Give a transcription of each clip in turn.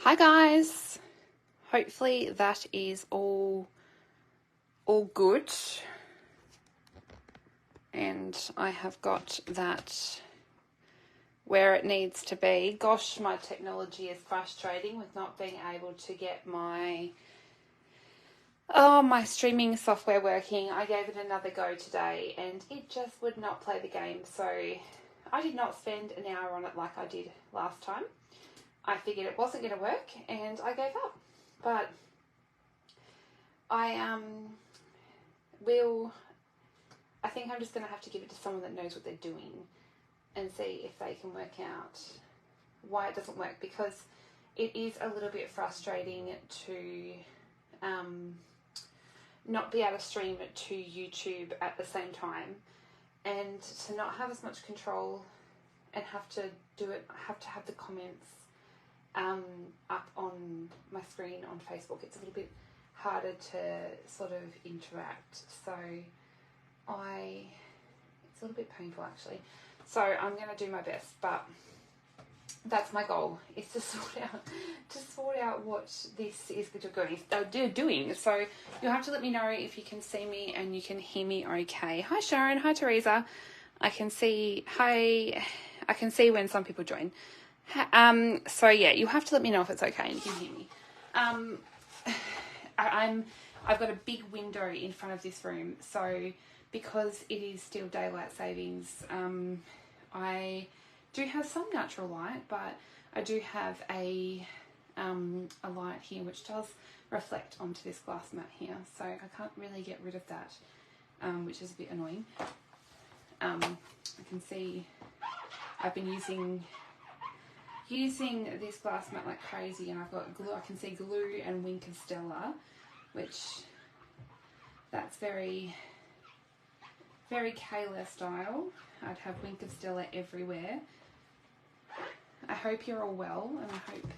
Hi guys, hopefully that is all good, and I have got that where it needs to be. Gosh, my technology is frustrating with not being able to get my streaming software working. I gave it another go today and it just would not play the game, so I did not spend an hour on it like I did last time. I figured it wasn't going to work and I gave up. But I think I'm just going to have to give it to someone that knows what they're doing and see if they can work out why it doesn't work, because it is a little bit frustrating to not be able to stream it to YouTube at the same time, and to not have as much control and have to have the comments up on my screen on Facebook. It's a little bit harder to sort of interact, so it's a little bit painful actually. So I'm going to do my best, but that's my goal, is to sort out what this is doing. So you'll have to let me know if you can see me and you can hear me okay. Hi Sharon, hi Teresa. I can see when some people join. So yeah, you have to let me know if it's okay and you can hear me. I've got a big window in front of this room, so because it is still daylight savings, I do have some natural light, but I do have a light here which does reflect onto this glass mat here, so I can't really get rid of that, which is a bit annoying. I can see I've been using this glass mat like crazy, and I've got glue. I can see glue and Wink of Stella, which that's very, very Kayla style. I'd have Wink of Stella everywhere. I hope you're all well, and I hope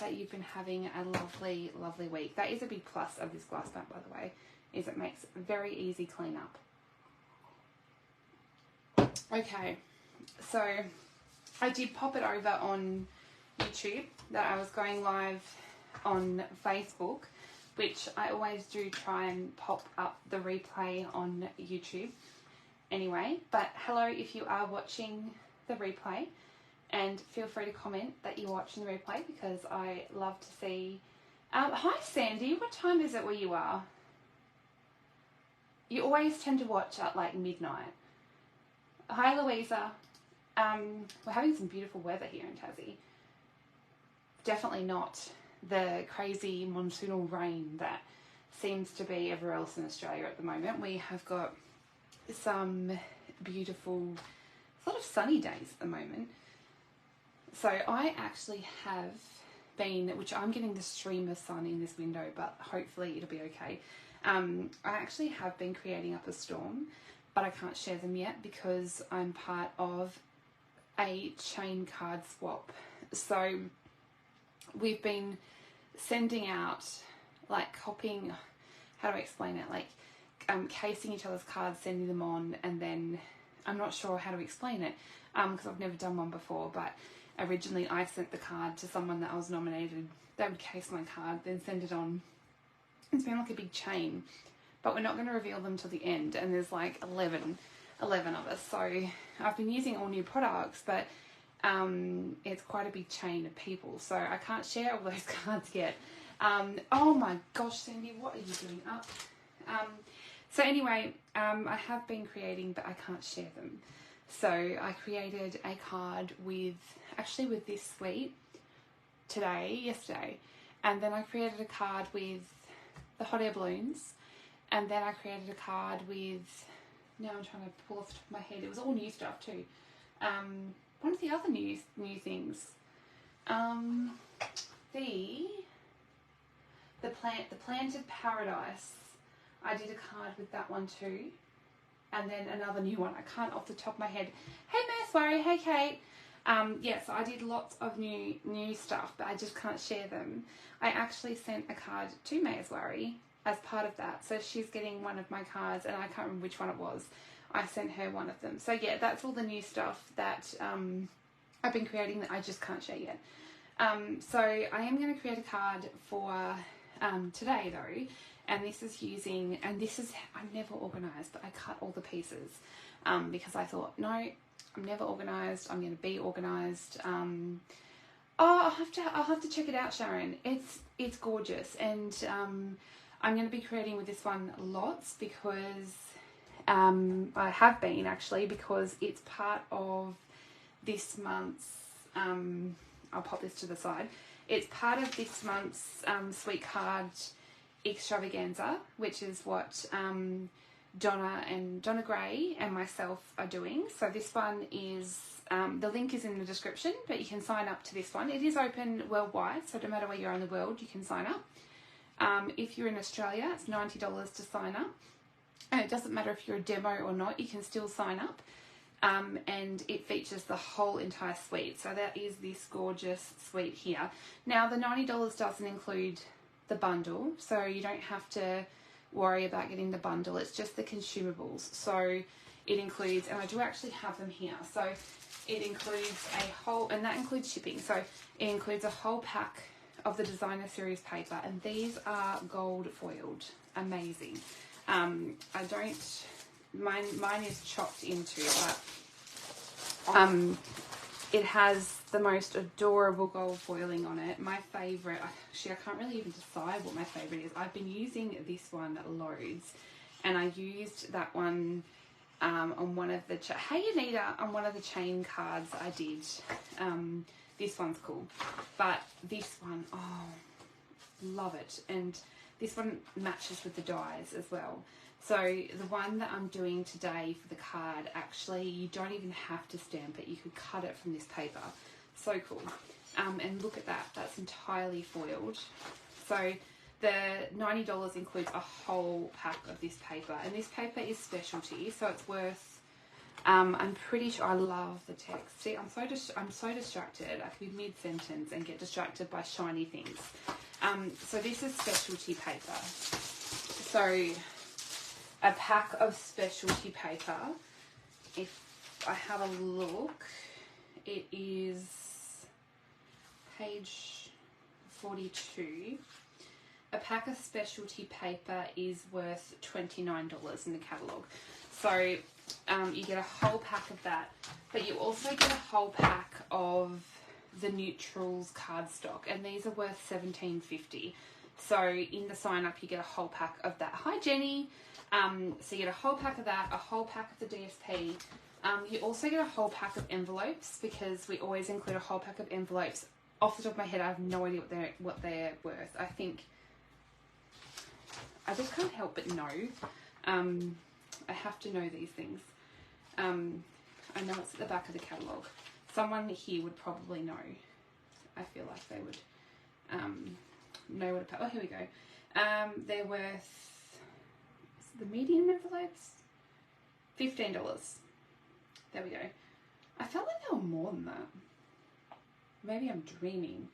that you've been having a lovely, lovely week. That is a big plus of this glass mat, by the way, is it makes very easy cleanup. Okay, so I did pop it over on YouTube that I was going live on Facebook, which I always do try and pop up the replay on YouTube anyway. But hello if you are watching the replay, and feel free to comment that you're watching the replay, because I love to see. Hi Sandy, what time is it where you are? You always tend to watch at like midnight. Hi Louisa. We're having some beautiful weather here in Tassie. Definitely not the crazy monsoonal rain that seems to be everywhere else in Australia at the moment. We have got some beautiful, sort of sunny days at the moment. So I actually have been, which I'm getting the stream of sun in this window, but hopefully it'll be okay. I actually have been creating up a storm, but I can't share them yet because I'm part of a chain card swap. So we've been sending out, like copying, how do I explain it, like casing each other's cards, sending them on, and then I'm not sure how to explain it because I've never done one before, but originally I sent the card to someone that I was nominated. They would case my card, then send it on. It's been like a big chain, but we're not going to reveal them till the end, and there's like 11 of us. So I've been using all new products, but it's quite a big chain of people, so I can't share all those cards yet. Oh my gosh, Sandy, what are you doing up? So anyway, I have been creating, but I can't share them. So I created a card with this suite yesterday, and then I created a card with the hot air balloons, and then I created a card with, now I'm trying to pull off the top of my head, it was all new stuff too. One of the other new things, the planted paradise, I did a card with that one too, and then another new one, I can't off the top of my head. Hey Maswari, hey Kate. Yes, I did lots of new stuff, but I just can't share them. I actually sent a card to Maswari as part of that, so she's getting one of my cards, and I can't remember which one it was. I sent her one of them. So yeah, that's all the new stuff that I've been creating that I just can't share yet. So I am going to create a card for today though, and this is using, and this is, I'm never organised, but I cut all the pieces because I thought, no, I'm never organised, I'm going to be organised. Oh, I'll have to check it out, Sharon. It's gorgeous, and I'm going to be creating with this one lots because I have been actually, because it's part of this month's, I'll pop this to the side. It's part of this month's Sweet Card extravaganza, which is what Donna Gray and myself are doing. So this one is, the link is in the description, but you can sign up to this one. It is open worldwide, so no matter where you are in the world, you can sign up. If you're in Australia, it's $90 to sign up. And it doesn't matter if you're a demo or not, you can still sign up. And it features the whole entire suite. So that is this gorgeous suite here. Now the $90 doesn't include the bundle, so you don't have to worry about getting the bundle. It's just the consumables. So it includes, and I do actually have them here. So it includes a whole, and that includes shipping. So it includes a whole pack of the designer series paper, and these are gold foiled. Amazing. I don't, mine is chopped into, but it has the most adorable gold foiling on it. My favourite, actually I can't really even decide what my favourite is. I've been using this one loads, and I used that one on one of the, hey Anita, on one of the chain cards I did. This one's cool, but this one, oh, love it. And this one matches with the dies as well. So the one that I'm doing today for the card, actually, you don't even have to stamp it. You could cut it from this paper. So cool. And look at that. That's entirely foiled. So the $90 includes a whole pack of this paper. And this paper is specialty, so it's worth, I'm pretty sure, I love the text. See, I'm so distracted. I could be mid-sentence and get distracted by shiny things. So this is specialty paper. So a pack of specialty paper, if I have a look, it is page 42. A pack of specialty paper is worth $29 in the catalogue. So you get a whole pack of that, but you also get a whole pack of the neutrals cardstock, and these are worth $17.50. So in the sign up you get a whole pack of that. Hi Jenny. So you get a whole pack of that, a whole pack of the DSP. You also get a whole pack of envelopes, because we always include a whole pack of envelopes. Off the top of my head, I have no idea what they're worth. I think I just can't help but know. I have to know these things. I know it's at the back of the catalogue. Someone here would probably know. I feel like they would know what a... Oh, here we go. They're worth... the medium envelopes? $15. There we go. I felt like they were more than that. Maybe I'm dreaming.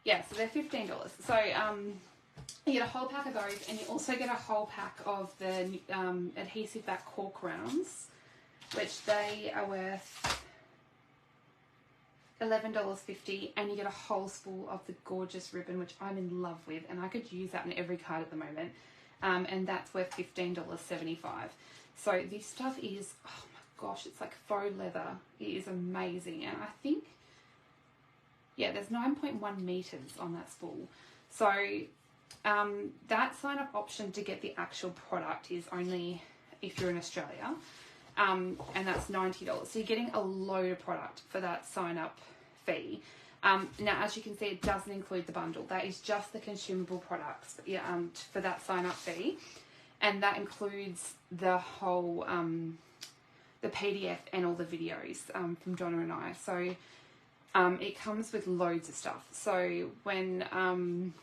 Yeah, so they're $15. So you get a whole pack of those, and you also get a whole pack of the adhesive back cork rounds, which they are worth $11.50, and you get a whole spool of the gorgeous ribbon, which I'm in love with, and I could use that in every card at the moment. And that's worth $15.75. So this stuff is, oh my gosh, it's like faux leather. It is amazing. And I think, yeah, there's 9.1 meters on that spool. So that sign up option to get the actual product is only if you're in Australia. And that's $90. So you're getting a load of product for that sign up fee. Now, as you can see, it doesn't include the bundle. That is just the consumable products for that sign-up fee. And that includes the whole, the PDF and all the videos from Donna and I. So it comes with loads of stuff. So when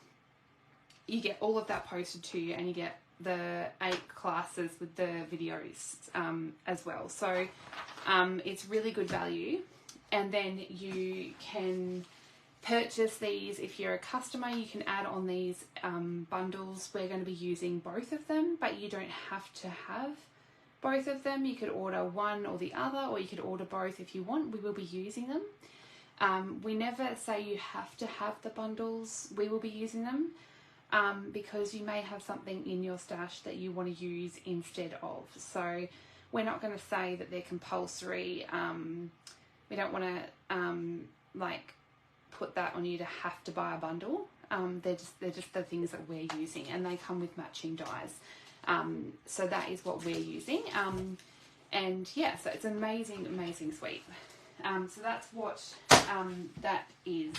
you get all of that posted to you, and you get the 8 classes with the videos as well. So it's really good value. And then you can purchase these. If you're a customer, you can add on these bundles. We're going to be using both of them, but you don't have to have both of them. You could order one or the other, or you could order both if you want. We will be using them. We never say you have to have the bundles. We will be using them because you may have something in your stash that you want to use instead of. So we're not going to say that they're compulsory. We don't want to like put that on you to have to buy a bundle. They're just the things that we're using, and they come with matching dies. So that is what we're using. And yeah, so it's an amazing, amazing sweep. So that's what that is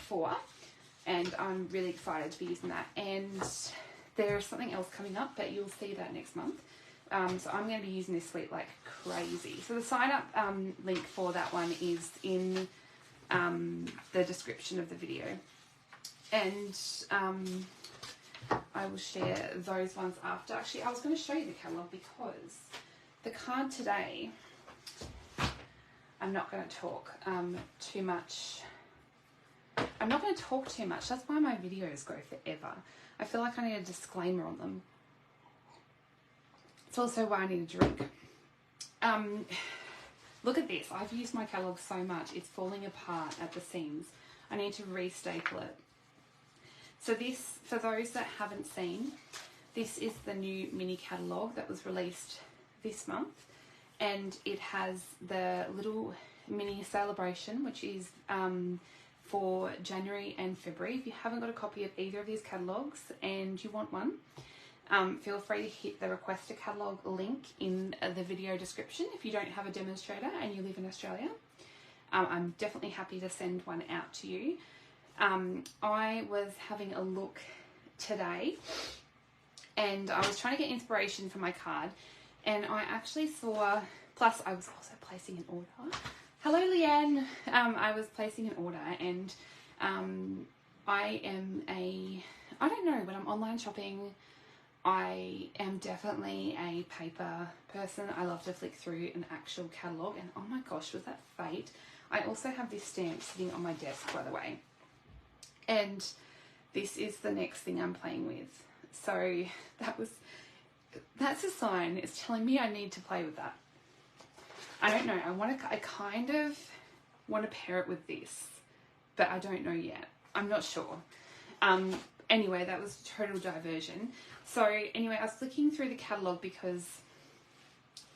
for, and I'm really excited to be using that. And there's something else coming up, but you'll see that next month. So I'm going to be using this sweep like crazy. So the sign up link for that one is in the description of the video, and I will share those ones after. Actually, I was going to show you the catalogue because the card today, I'm not going to talk too much. I'm not going to talk too much. That's why my videos go forever. I feel like I need a disclaimer on them. It's also why I need a drink. Look at this. I've used my catalogue so much. It's falling apart at the seams. I need to restaple it. So this, for those that haven't seen, this is the new mini catalogue that was released this month. And it has the little mini celebration, which is for January and February. If you haven't got a copy of either of these catalogues and you want one, feel free to hit the request a catalogue link in the video description if you don't have a demonstrator and you live in Australia. I'm definitely happy to send one out to you. I was having a look today and I was trying to get inspiration for my card, and I actually saw, plus I was also placing an order. Hello Leanne. I was placing an order, and I don't know, when I'm online shopping, I am definitely a paper person. I love to flick through an actual catalogue, and oh my gosh, was that fate. I also have this stamp sitting on my desk, by the way, and this is the next thing I'm playing with. So that's a sign. It's telling me I need to play with that. I don't know. I kind of want to pair it with this, but I don't know yet. I'm not sure. Anyway, that was total diversion. So anyway, I was flicking through the catalogue because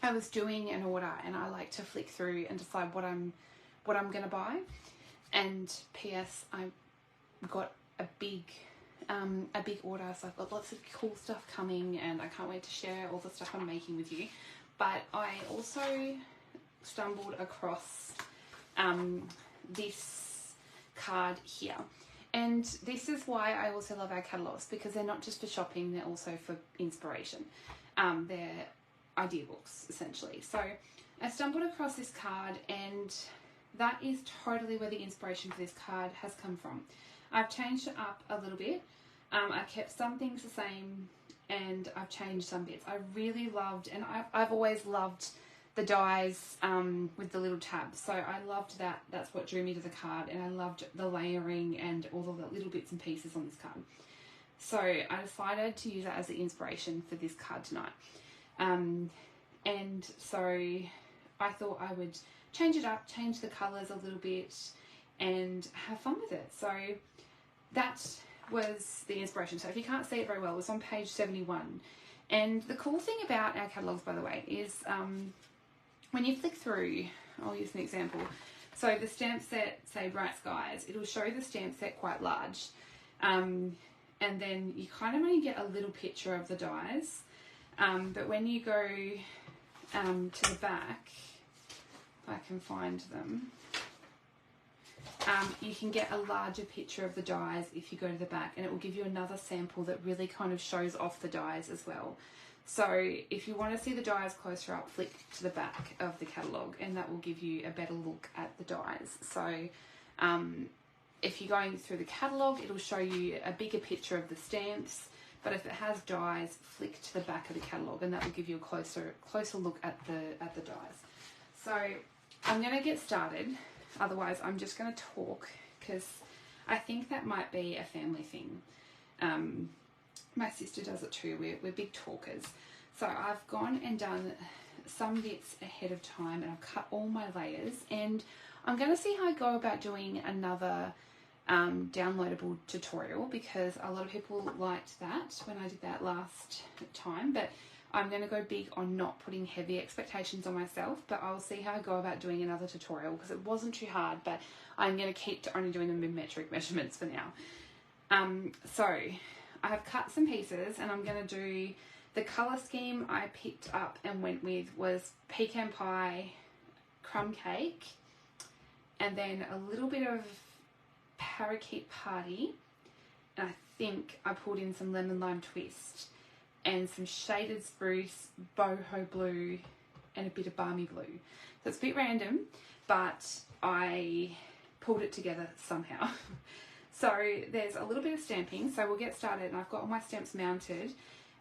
I was doing an order, and I like to flick through and decide what I'm going to buy. And P.S. I got a big order, so I've got lots of cool stuff coming, and I can't wait to share all the stuff I'm making with you. But I also stumbled across this card here, and this is why I also love our catalogues, because they're not just for shopping, they're also for inspiration. They're idea books essentially. So I stumbled across this card, and that is totally where the inspiration for this card has come from. I've changed it up a little bit. I've kept some things the same, and I've changed some bits. I really loved, and I've always loved the dies with the little tabs. So I loved that. That's what drew me to the card, and I loved the layering and all of the little bits and pieces on this card. So I decided to use that as the inspiration for this card tonight. And so I thought I would change it up, change the colours a little bit, and have fun with it. So that was the inspiration. So if you can't see it very well, it's on page 71. And the cool thing about our catalogues, by the way, is when you flick through, I'll use an example. So the stamp set, say Bright Skies, it'll show the stamp set quite large. And then you kind of only get a little picture of the dies. But when you go to the back, if I can find them, you can get a larger picture of the dies if you go to the back, and it will give you another sample that really kind of shows off the dies as well. So if you want to see the dies closer up, flick to the back of the catalogue, and that will give you a better look at the dies. So if you're going through the catalogue, it'll show you a bigger picture of the stamps, but if it has dies, flick to the back of the catalogue, and that will give you a closer look at the dies. So I'm going to get started. Otherwise, I'm just going to talk, because I think that might be a family thing. My sister does it too. We're big talkers. So I've gone and done some bits ahead of time, and I've cut all my layers, and I'm going to see how I go about doing another downloadable tutorial, because a lot of people liked that when I did that last time, but I'm going to go big on not putting heavy expectations on myself, but I'll see how I go about doing another tutorial, because it wasn't too hard, but I'm going to keep to only doing the mid-metric measurements for now. So I have cut some pieces, and I'm going to do the colour scheme I picked up and went with was pecan pie, crumb cake, and then a little bit of parakeet party, and I think I pulled in some lemon lime twist and some shaded spruce, boho blue, and a bit of balmy blue. So it's a bit random, but I pulled it together somehow. So there's a little bit of stamping, so we'll get started, and I've got all my stamps mounted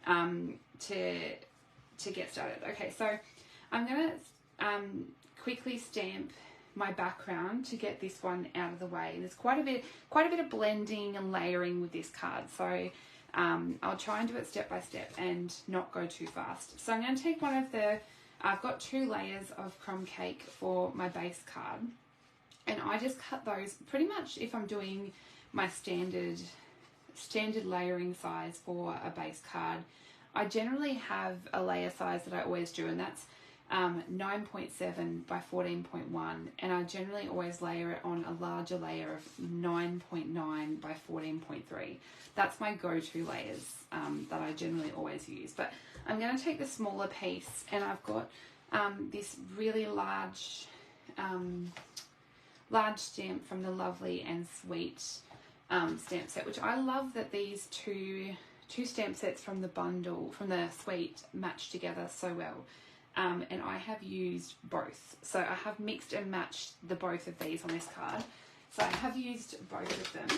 to get started. Okay, so I'm gonna quickly stamp my background to get this one out of the way. There's quite a bit of blending and layering with this card, so I'll try and do it step by step and not go too fast. So I'm going to take one of the, I've got 2 layers of crumb cake for my base card, and I just cut those pretty much if I'm doing my standard layering size for a base card. I generally have a layer size that I always do, and that's 9.7 by 14.1, and I generally always layer it on a larger layer of 9.9 by 14.3. That's my go-to layers that I generally always use. But I'm going to take the smaller piece, and I've got this really large stamp from the Lovely and Sweet stamp set, which I love that these two stamp sets from the bundle, from the Sweet, match together so well. And I have used both. So I have mixed and matched the both of these on this card. So I have used both of them,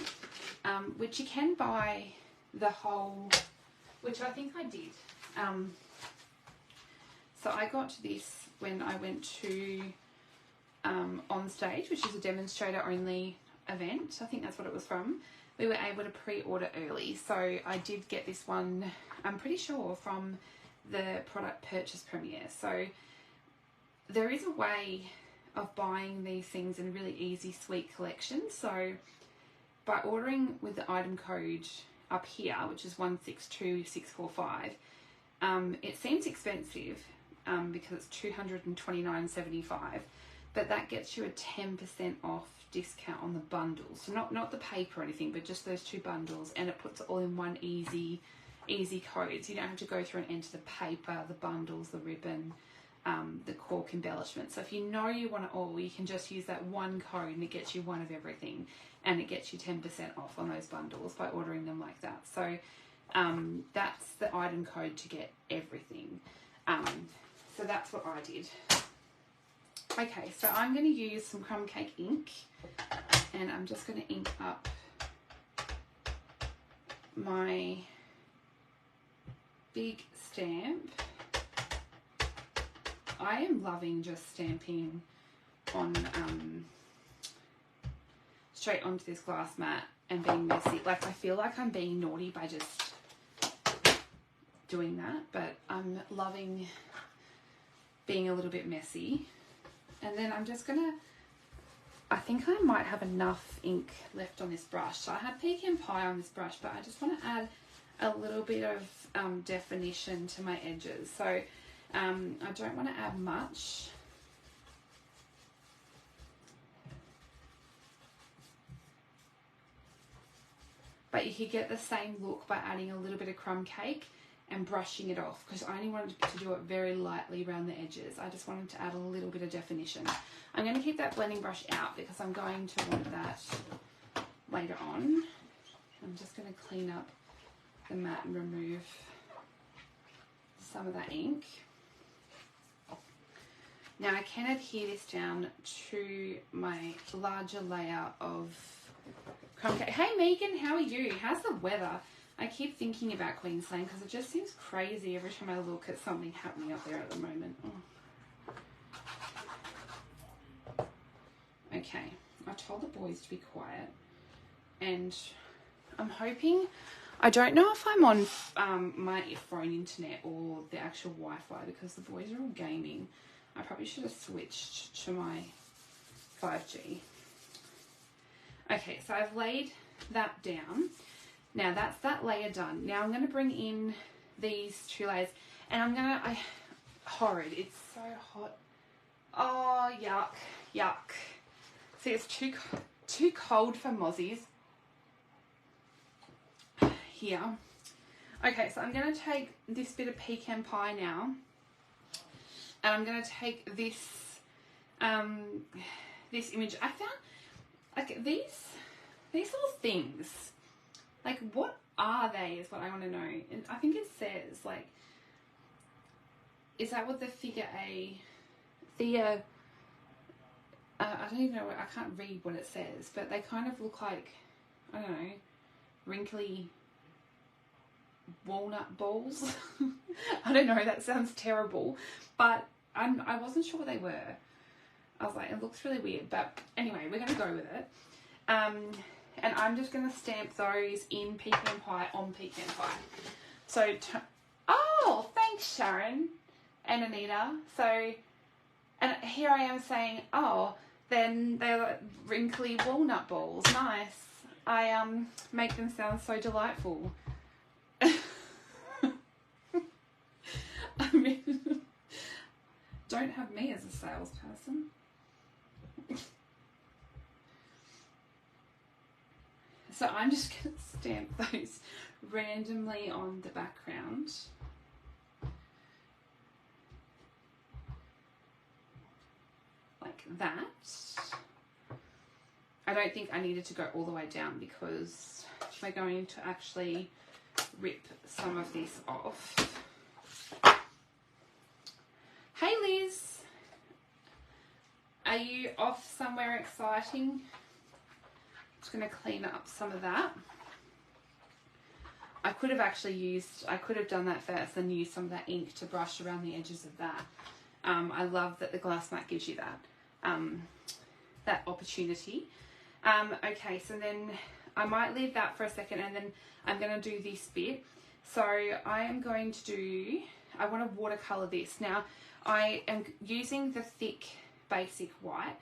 which you can buy the whole, which I think I did. So I got this when I went to On Stage, which is a demonstrator only event. I think that's what it was from. We were able to pre-order early. So I did get this one, I'm pretty sure, from the product purchase premiere. So there is a way of buying these things in a really easy sweet collection. So by ordering with the item code up here, which is 162645, it seems expensive because it's $229.75, but that gets you a 10% off discount on the bundles. So not the paper or anything, but just those 2 bundles, and it puts it all in one easy code, so you don't have to go through and enter the paper, the bundles, the ribbon, the cork embellishment. So if you know you want it all, you can just use that one code, and it gets you one of everything, and it gets you 10% off on those bundles by ordering them like that. So that's the item code to get everything. So that's what I did. Okay, so I'm going to use some crumb cake ink, and I'm just going to ink up my big stamp. I am loving just stamping on straight onto this glass mat and being messy. Like, I feel like I'm being naughty by just doing that, but I'm loving being a little bit messy. And then I'm just gonna, I think I might have enough ink left on this brush. So I had pecan pie on this brush, but I just want to add a little bit of definition to my edges. So I don't want to add much. But you could get the same look by adding a little bit of crumb cake and brushing it off, because I only wanted to do it very lightly around the edges. I just wanted to add a little bit of definition. I'm going to keep that blending brush out because I'm going to want that later on. I'm just going to clean up the mat and remove some of that ink. Now I can adhere this down to my larger layer of crumb cake. Hey Megan, how are you? How's the weather? I keep thinking about Queensland because it just seems crazy every time I look at something happening up there at the moment. Oh. Okay, I told the boys to be quiet, and I'm hoping, I don't know if I'm on my phone internet or the actual Wi-Fi because the boys are all gaming. I probably should have switched to my 5G. Okay, so I've laid that down. Now that's that layer done. Now I'm going to bring in these 2 layers, and I'm going to, horrid, it's so hot. Oh, yuck, yuck. See, it's too cold for mozzies here. Okay, so I'm going to take this bit of pecan pie now, and I'm going to take this this image. I found, like, these little things, like, what are they is what I want to know. And I think it says, like, is that what the figure A, I don't even know, I can't read what it says, but they kind of look like, I don't know, wrinkly walnut balls. I don't know, that sounds terrible, but I wasn't sure what they were. I was like, it looks really weird, but anyway, we're going to go with it. And I'm just going to stamp those in pecan pie on pecan pie. So, oh, thanks Sharon and Anita. So, and here I am saying, oh, then they're like wrinkly walnut balls. Nice. I make them sound so delightful. I mean, don't have me as a salesperson. So I'm just going to stamp those randomly on the background. Like that. I don't think I needed to go all the way down because we're going to actually rip some of this off. Hey Liz, are you off somewhere exciting? Just going to clean up some of that. I could have done that first and used some of that ink to brush around the edges of that. I love that the glass mat gives you that opportunity. Okay, so then I might leave that for a second, and then I'm going to do this bit. So I want to watercolour this. Now I am using the thick basic white.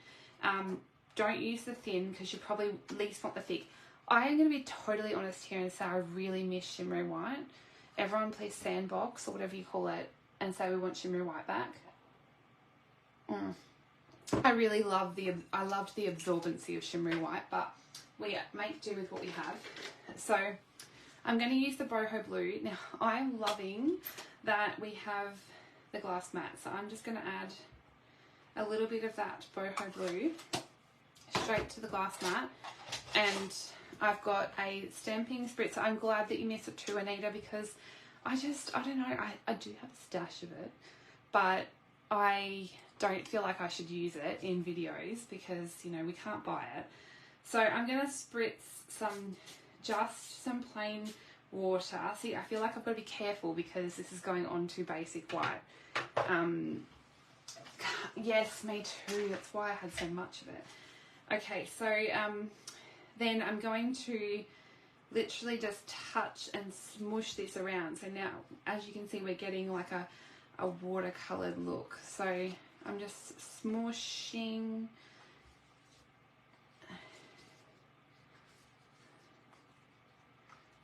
Don't use the thin because you probably least want the thick. I am going to be totally honest here and say I really miss shimmery white. Everyone please sandbox or whatever you call it and say we want shimmery white back. I really loved the absorbency of shimmery white, but we make do with what we have. So I'm going to use the boho blue. Now I'm loving that we have the glass mat, so I'm just going to add a little bit of that boho blue straight to the glass mat, and I've got a stamping spritzer. I'm glad that you missed it too, Anita, because I don't know, I do have a stash of it, but I don't feel like I should use it in videos because, you know, we can't buy it. So I'm going to spritz just some plain water. See, I feel like I've got to be careful because this is going on to basic white. Yes, me too. That's why I had so much of it. Okay, so then I'm going to literally just touch and smush this around. So now, as you can see, we're getting like a watercoloured look. So I'm just smushing.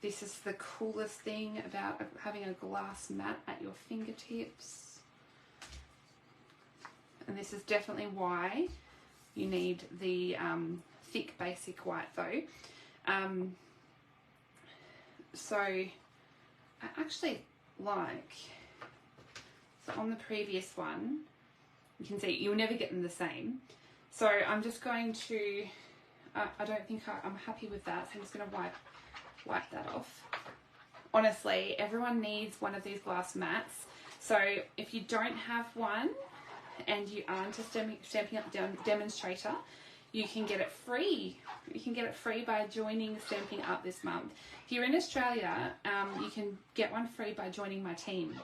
This is the coolest thing about having a glass mat at your fingertips. And this is definitely why you need the thick basic white though. So I actually like, so on the previous one, you can see you'll never get them the same. So I'm just going to, I don't think I'm happy with that, so I'm just going to wipe that off. Honestly, everyone needs one of these glass mats. So if you don't have one and you aren't a Stampin' Up demonstrator, you can get it free. You can get it free by joining Stampin' Up this month. If you're in Australia, you can get one free by joining my team.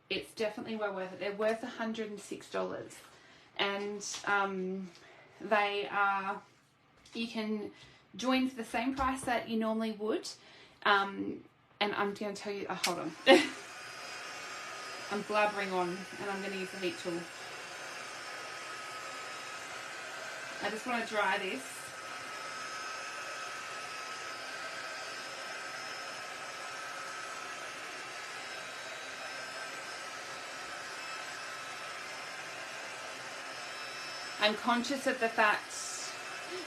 It's definitely well worth it. They're worth $106, and they are, you can join for the same price that you normally would. And I'm going to tell you, hold on. I'm blabbering on, and I'm going to use the heat tool. I just want to dry this. I'm conscious of the fact,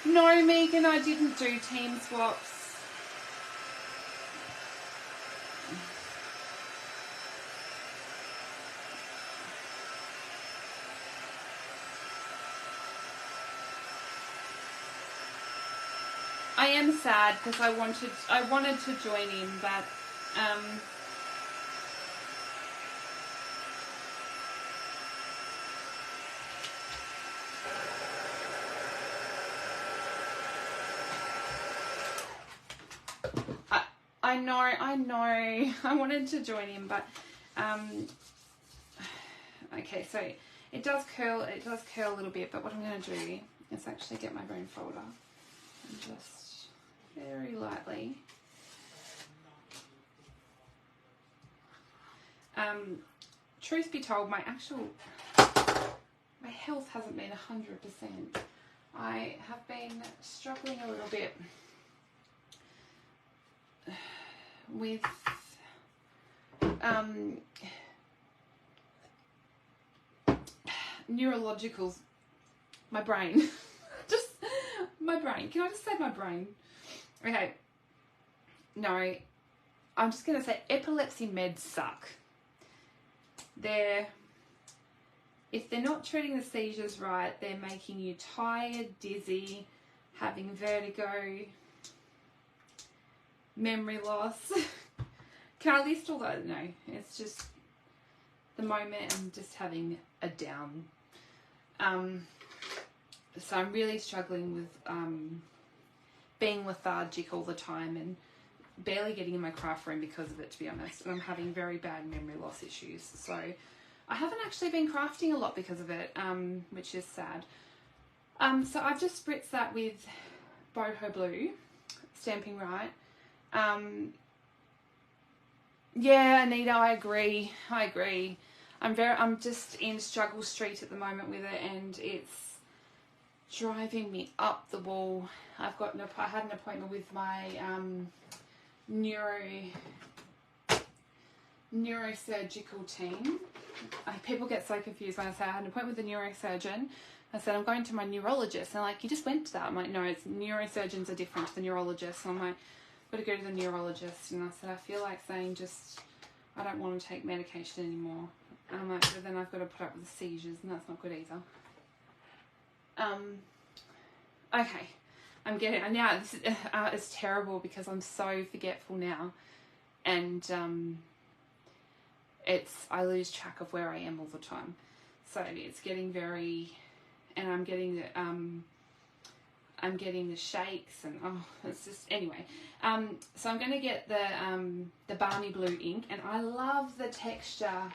no, Megan, I didn't do team swaps. I am sad because I wanted to join in, but I know I wanted to join in, but okay, so it does curl a little bit, but what I'm going to do is actually get my bone folder and just very lightly truth be told, my health hasn't been 100%. I have been struggling a little bit with neurologicals. My brain. Just my brain. Can I just say my brain? Okay. No. I'm just going to say epilepsy meds suck. If they're not treating the seizures right, they're making you tired, dizzy, having vertigo, memory loss. Can I list all that? No, it's just the moment I'm just having a down. So I'm really struggling with being lethargic all the time and barely getting in my craft room because of it, to be honest. And I'm having very bad memory loss issues. So I haven't actually been crafting a lot because of it, which is sad. So I've just spritzed that with Boho Blue, Stamping Right. Yeah, Anita, I agree. I'm just in struggle street at the moment with it, and it's driving me up the wall. I had an appointment with my neurosurgical team. People get so confused when I say I had an appointment with a neurosurgeon. I said, I'm going to my neurologist. And they're like, you just went to that. I'm like, no, it's neurosurgeons are different to the neurologist. And I'm like, I've got to go to the neurologist. And I said, I feel like saying I don't want to take medication anymore. And I'm like, but then I've got to put up with the seizures, and that's not good either. Okay. I'm getting, now this is terrible because I'm so forgetful now. And I lose track of where I am all the time. So it's getting very, and I'm getting the shakes, and it's just, anyway. So I'm going to get the Balmy Blue ink, and I love the texture,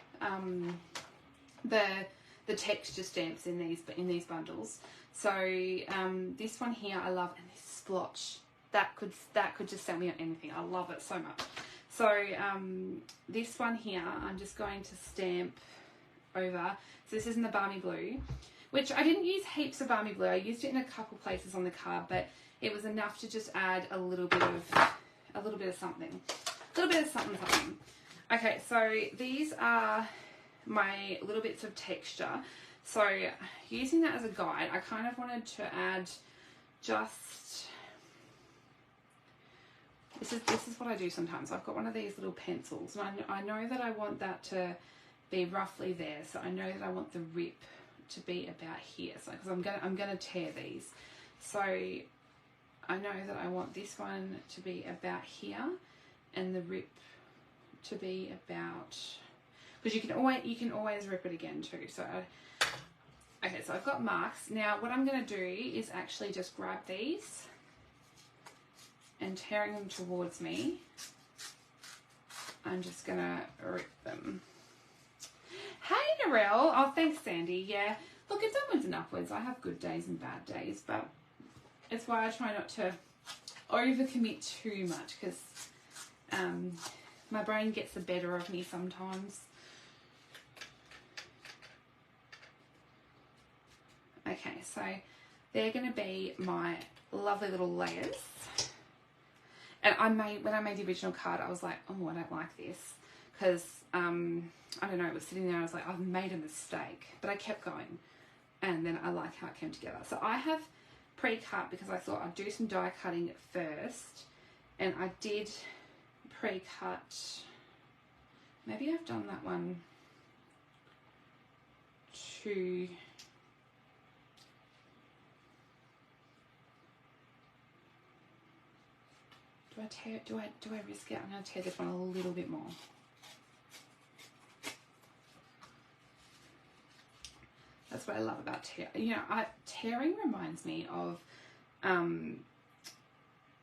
the texture stamps in these bundles. So this one here I love, and this splotch that could just sell me on anything. I love it so much. So this one here I'm just going to stamp over. So this is in the Balmy Blue, which I didn't use heaps of Balmy Blue. I used it in a couple places on the card, but it was enough to just add a little bit of something. Okay, so these are my little bits of texture. So using that as a guide, I kind of wanted to add just, this is what I do sometimes. I've got one of these little pencils, and I know that I want that to be roughly there. So I know that I want the rip to be about here. So because I'm gonna tear these, so I know that I want this one to be about here, and the rip to be about, because you can always rip it again too. So okay, so I've got marks. Now what I'm going to do is actually just grab these and tearing them towards me, I'm just going to rip them. Hey Narelle, oh thanks Sandy. Yeah, look, it's onwards and upwards. I have good days and bad days, but it's why I try not to overcommit too much, because my brain gets the better of me sometimes. Okay, so they're going to be my lovely little layers. And when I made the original card, I was like, oh, I don't like this. Because, I don't know, it was sitting there, I was like, I've made a mistake. But I kept going. And then I like how it came together. So I have pre-cut because I thought I'd do some die cutting first. And I did pre-cut, maybe I've done that one to, do I risk it? I'm going to tear this one a little bit more. That's what I love about tearing. You know, tearing reminds me of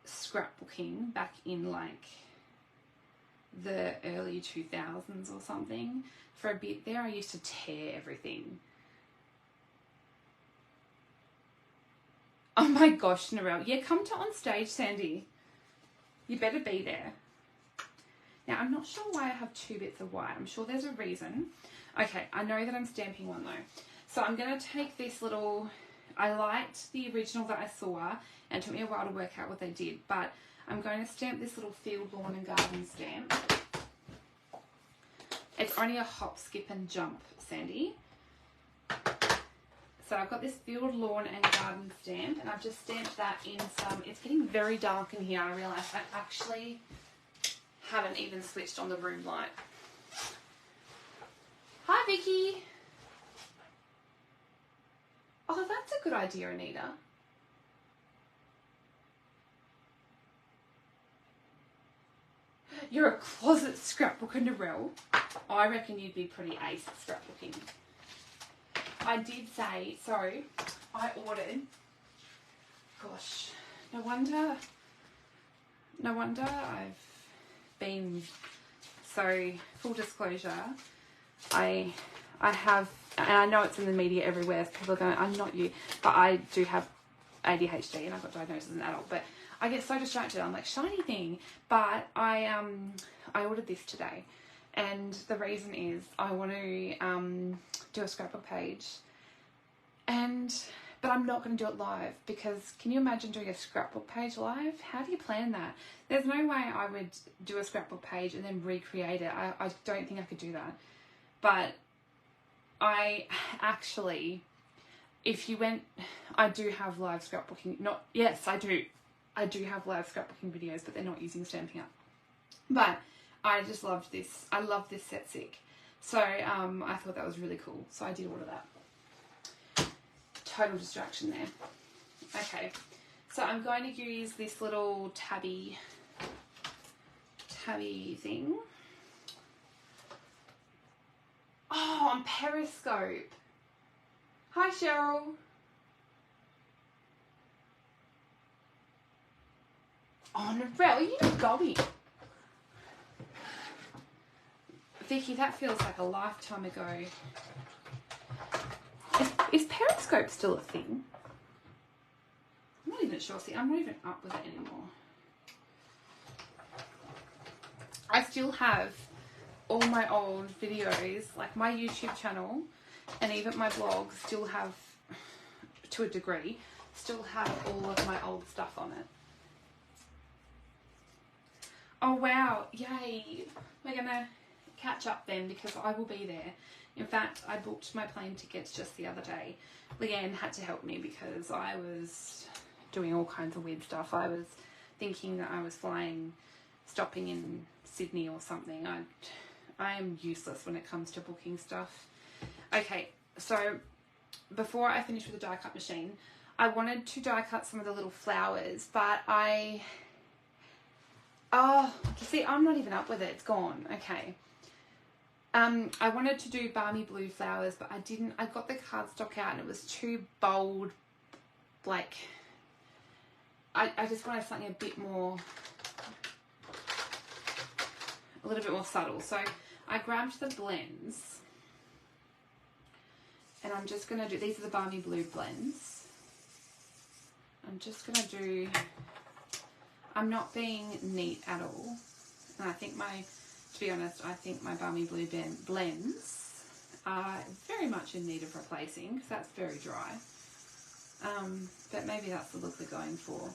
scrapbooking back in like the early 2000s or something. For a bit there, I used to tear everything. Oh my gosh, Narelle. Yeah, come to on stage, Sandy. You better be there. Now, I'm not sure why I have 2 bits of white. I'm sure there's a reason. Okay, I know that I'm stamping one though. So I'm going to take this little, I liked the original that I saw, and it took me a while to work out what they did, but I'm going to stamp this little field, lawn and garden stamp. It's only a hop, skip and jump, Sandy. So I've got this field, lawn and garden stamp, and I've just stamped that in some, it's getting very dark in here. I realise I actually haven't even switched on the room light. Hi, Vicky. Oh, that's a good idea, Anita. You're a closet scrapbooker, Narelle. I reckon you'd be pretty ace at scrapbooking. I did say, so I ordered, gosh, no wonder I've been, so full disclosure, I have, and I know it's in the media everywhere, so people are going, I'm not you, but I do have ADHD and I got diagnosed as an adult, but I get so distracted. I'm like, shiny thing. But I ordered this today, and the reason is I want to do a scrapbook page, but I'm not going to do it live, because can you imagine doing a scrapbook page live? How do you plan that? There's no way I would do a scrapbook page and then recreate it. I don't think I could do that. But I actually, if you went, I do have live scrapbooking. Yes, I do. I do have live scrapbooking videos, but they're not using Stampin' Up. But I just loved this. I love this set sick. So I thought that was really cool. So I did order that. Total distraction there. Okay. So I'm going to use this little tabby thing. Oh, on Periscope. Hi, Cheryl. Oh, Narelle, you're not going. Vicky, that feels like a lifetime ago. Is Periscope still a thing? I'm not even sure. See, I'm not even up with it anymore. I still have all my old videos, like my YouTube channel and even my blog still have, to a degree, still have all of my old stuff on it. Oh wow, yay. We're gonna catch up then, because I will be there. In fact, I booked my plane tickets just the other day. Leanne had to help me because I was doing all kinds of weird stuff. I was thinking that I was stopping in Sydney or something. I am useless when it comes to booking stuff. Okay, so before I finish with the die cut machine, I wanted to die cut some of the little flowers, but oh, you see, I'm not even up with it. It's gone. Okay. I wanted to do balmy blue flowers, but I didn't. I got the cardstock out and it was too bold. Like, I just wanted something a little bit more subtle. So I grabbed the blends and I'm just going to do, these are the balmy blue blends. I'm just going to do, I'm not being neat at all. And I think to be honest, I think my balmy blue blends are very much in need of replacing because that's very dry. But maybe that's the look we're going for.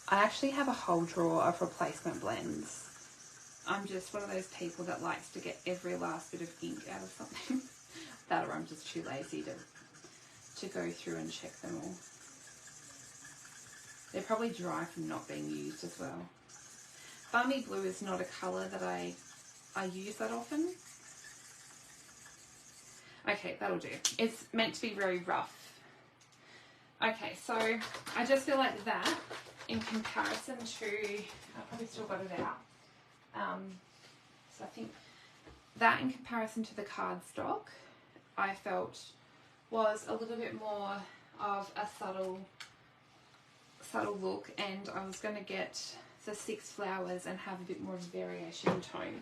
I actually have a whole drawer of replacement blends. I'm just one of those people that likes to get every last bit of ink out of something. That, or I'm just too lazy to go through and check them all. They're probably dry from not being used as well. Balmy blue is not a colour that I use that often. Okay, that'll do. It's meant to be very rough. Okay, so I just feel like that in comparison to, I've probably still got it out. So I think that in comparison to the cardstock, I felt was a little bit more of a subtle look, and I was going to get the 6 flowers and have a bit more of a variation in tone.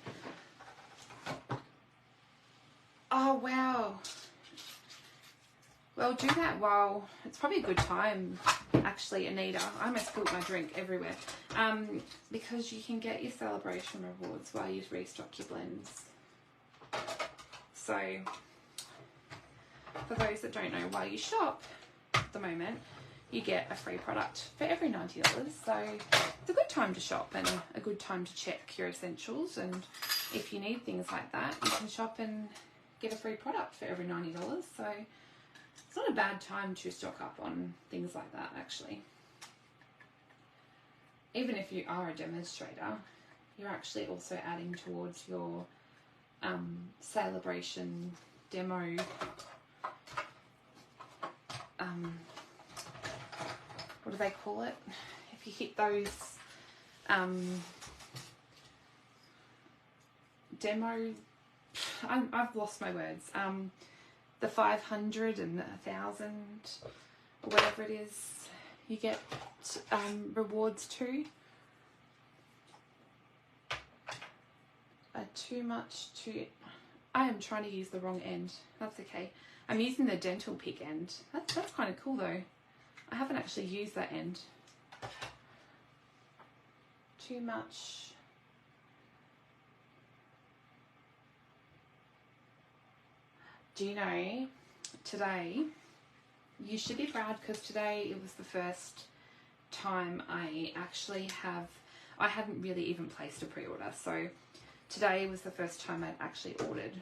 Oh wow. Well, do that while, it's probably a good time actually, Anita. I almost spilled my drink everywhere. Because you can get your celebration rewards while you restock your blends. So, for those that don't know, while you shop at the moment, you get a free product for every $90. So, it's a good time to shop and a good time to check your essentials. And if you need things like that, you can shop and get a free product for every $90. So, it's not a bad time to stock up on things like that, actually. Even if you are a demonstrator, you're actually also adding towards your celebration demo what do they call it? If you hit those demo, I've lost my words. The 500 and the 1,000 or whatever it is, you get rewards too. Too much to, I am trying to use the wrong end. That's okay. I'm using the dental pick end. That's kind of cool though. I haven't actually used that end. Too much. Do you know, today, you should be proud because today it was the first time I actually I hadn't really even placed a pre-order. So today was the first time I'd actually ordered.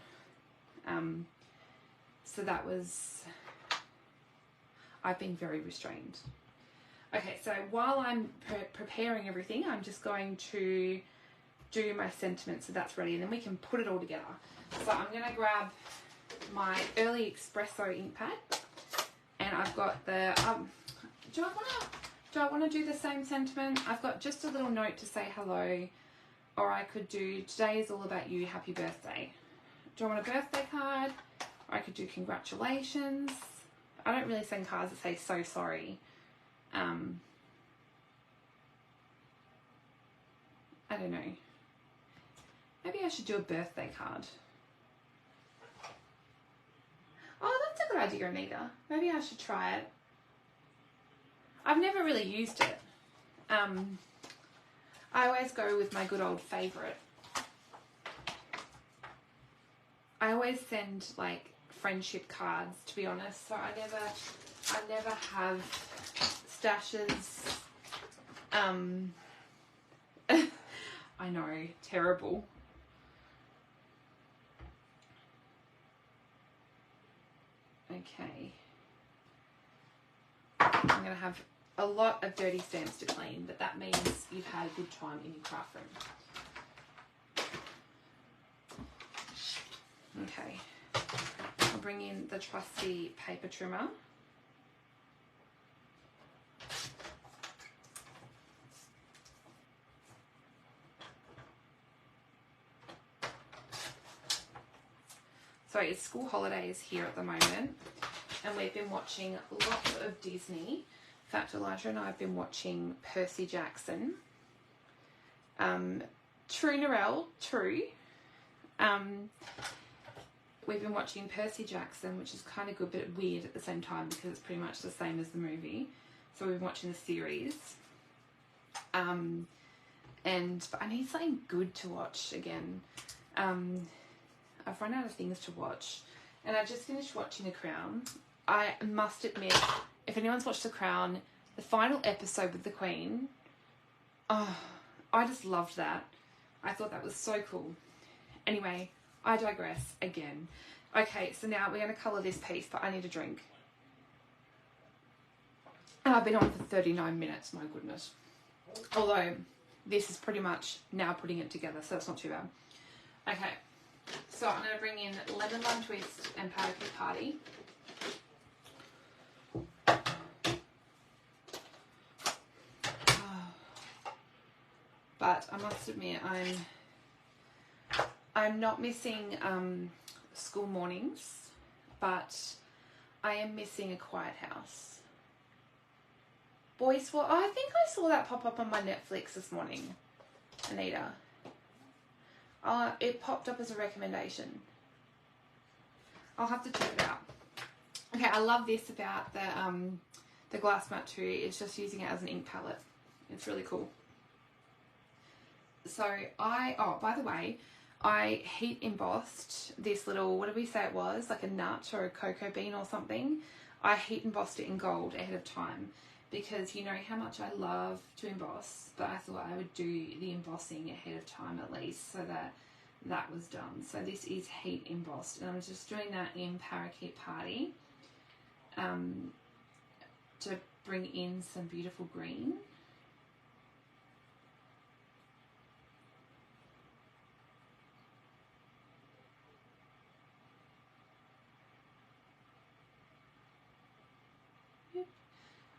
So that was, I've been very restrained. Okay, so while I'm preparing everything, I'm just going to do my sentiment so that's ready, and then we can put it all together. So I'm going to grab my early espresso ink pad, and I've got the do I want to do the same sentiment? I've got just a little note to say hello, or I could do today is all about you, happy birthday. Do I want a birthday card, or I could do congratulations? I don't really send cards that say so sorry. I don't know, maybe I should do a birthday card. Oh, that's a good idea, Anita. Maybe I should try it. I've never really used it. I always go with my good old favourite. I always send like friendship cards, to be honest. So I never have stashes. I know, terrible. Okay. I'm going to have a lot of dirty stamps to clean, but that means you've had a good time in your craft room. Okay. I'll bring in the trusty paper trimmer. So it's school holidays here at the moment, and we've been watching lots of Disney. In fact, Elijah and I have been watching Percy Jackson. True, Narelle, true. We've been watching Percy Jackson, which is kind of good but weird at the same time because it's pretty much the same as the movie. So we've been watching the series. But I need something good to watch again. I've run out of things to watch, and I just finished watching The Crown, I must admit, if anyone's watched The Crown, the final episode with the Queen, oh, I just loved that. I thought that was so cool. Anyway, I digress again. Okay, so now we're going to colour this piece, but I need a drink. And I've been on for 39 minutes, my goodness. Although, this is pretty much now putting it together, so that's not too bad. Okay, so I'm going to bring in Lemon Lime Twist and Parakeet Party. But I must admit, I'm not missing school mornings, but I am missing a quiet house. Boys, well, I think I saw that pop up on my Netflix this morning, Anita. It popped up as a recommendation. I'll have to check it out. Okay, I love this about the glass mat too. It's just using it as an ink palette. It's really cool. So by the way, I heat embossed this little, what did we say it was? Like a nut or a cocoa bean or something. I heat embossed it in gold ahead of time because you know how much I love to emboss, but I thought I would do the embossing ahead of time at least so that that was done. So this is heat embossed, and I'm just doing that in Parakeet Party to bring in some beautiful green.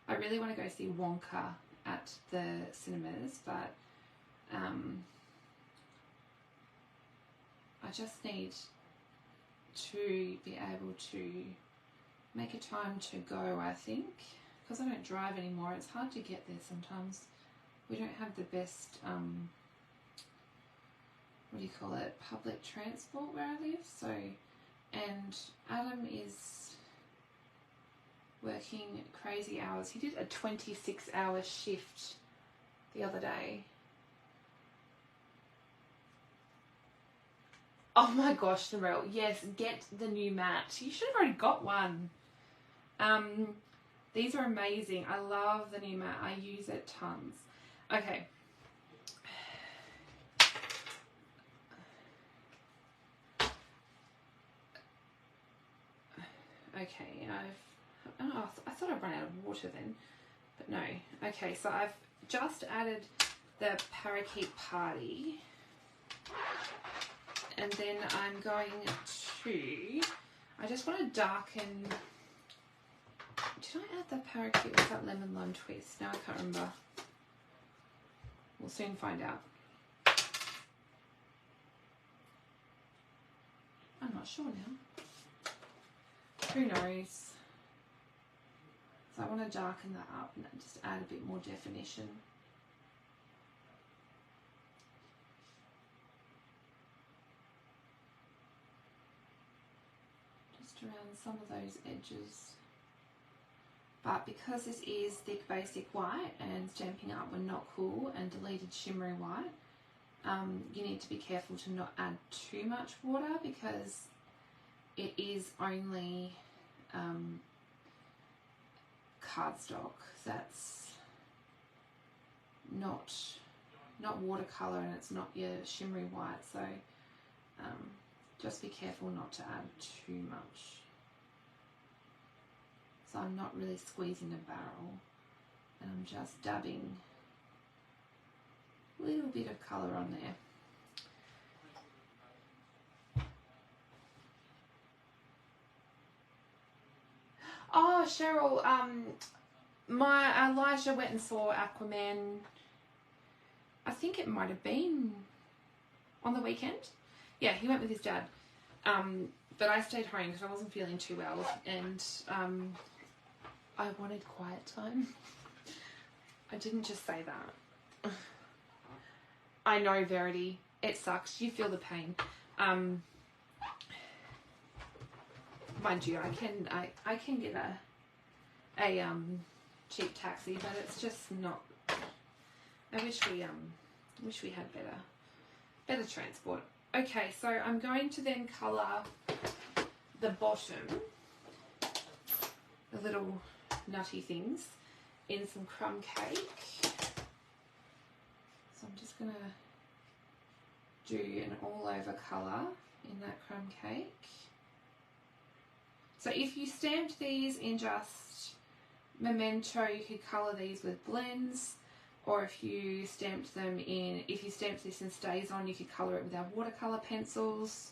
I really want to go see Wonka at the cinemas, but I just need to be able to make a time to go, I think, because I don't drive anymore. It's hard to get there sometimes. We don't have the best, what do you call it, public transport where I live. So, and Adam is working crazy hours. He did a 26-hour shift the other day. Oh my gosh, Narelle, yes, get the new mat. You should have already got one. These are amazing. I love the new mat. I use it tons. Okay. Okay, I thought I'd run out of water then, but no. Okay, so I've just added the Parakeet Party, and then I'm going to, I just want to darken, did I add the Parakeet with that Lemon Lime Twist? Now I can't remember. We'll soon find out. I'm not sure now. Who knows? So I want to darken that up and just add a bit more definition. Just around some of those edges. But because this is thick basic white and Stampin' Up were not cool and deleted shimmery white, you need to be careful to not add too much water because it is only cardstock. That's not watercolour, and it's not your shimmery white, so just be careful not to add too much. So I'm not really squeezing a barrel, and I'm just dabbing a little bit of colour on there. Oh, Cheryl, my Elijah went and saw Aquaman. I think it might have been on the weekend. Yeah, he went with his dad. But I stayed home because I wasn't feeling too well, and I wanted quiet time. I didn't just say that. I know, Verity. It sucks. You feel the pain. Mind you, I can get a cheap taxi, but it's just not. I wish we had better transport. Okay, so I'm going to then colour the bottom the little nutty things in some crumb cake. So I'm just going to do an all over colour in that crumb cake. So if you stamped these in just Memento, you could colour these with blends, or if you stamped them in, if you stamped this in Stays On, you could colour it with our watercolour pencils,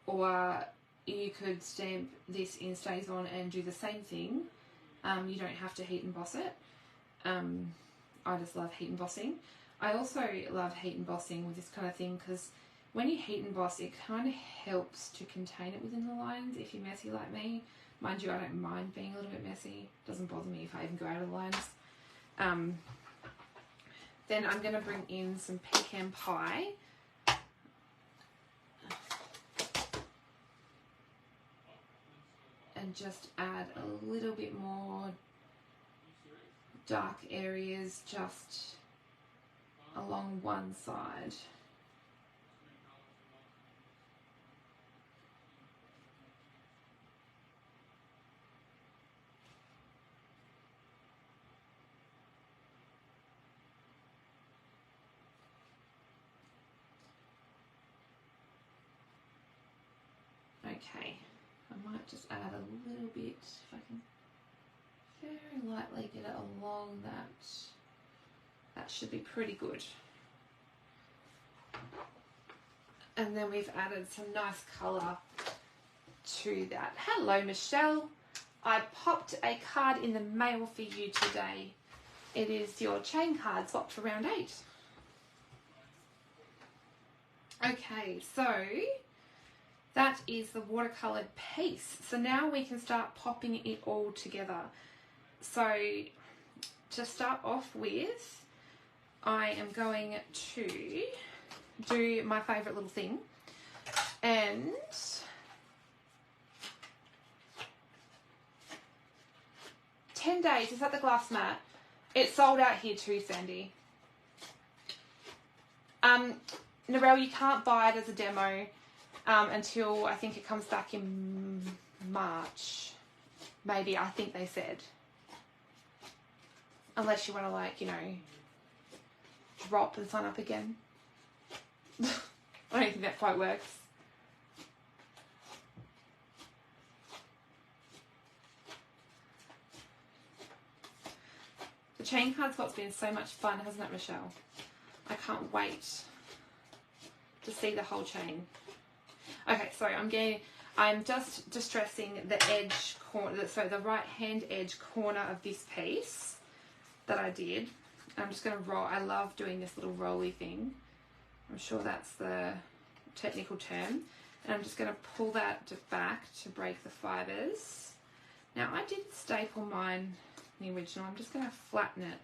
or you could stamp this in Stays On and do the same thing. You don't have to heat emboss it. I just love heat embossing. I also love heat embossing with this kind of thing because when you heat emboss, it kind of helps to contain it within the lines if you're messy like me. Mind you, I don't mind being a little bit messy. It doesn't bother me if I even go out of the lines. Then I'm going to bring in some pecan pie. And just add a little bit more dark areas just along one side. Okay, I might just add a little bit, if I can very lightly get it along that. That should be pretty good. And then we've added some nice colour to that. Hello, Michelle. I popped a card in the mail for you today. It is your chain card swapped for round 8. Okay, so that is the watercoloured piece. So now we can start popping it all together. So to start off with, I am going to do my favourite little thing, and $10 days. Is that the glass mat? It's sold out here too, Sandy. Narelle, you can't buy it as a demo until I think it comes back in March. Maybe, I think they said. Unless you want to, like, you know, drop and sign up again. I don't think that quite works. The chain card swap's been so much fun, hasn't it, Michelle? I can't wait to see the whole chain. Okay, so I'm just distressing the edge corner, so the right hand edge corner of this piece that I did. I'm just going to roll. I love doing this little rolly thing. I'm sure that's the technical term. And I'm just going to pull that back to break the fibres. Now I did staple mine in the original. I'm just going to flatten it.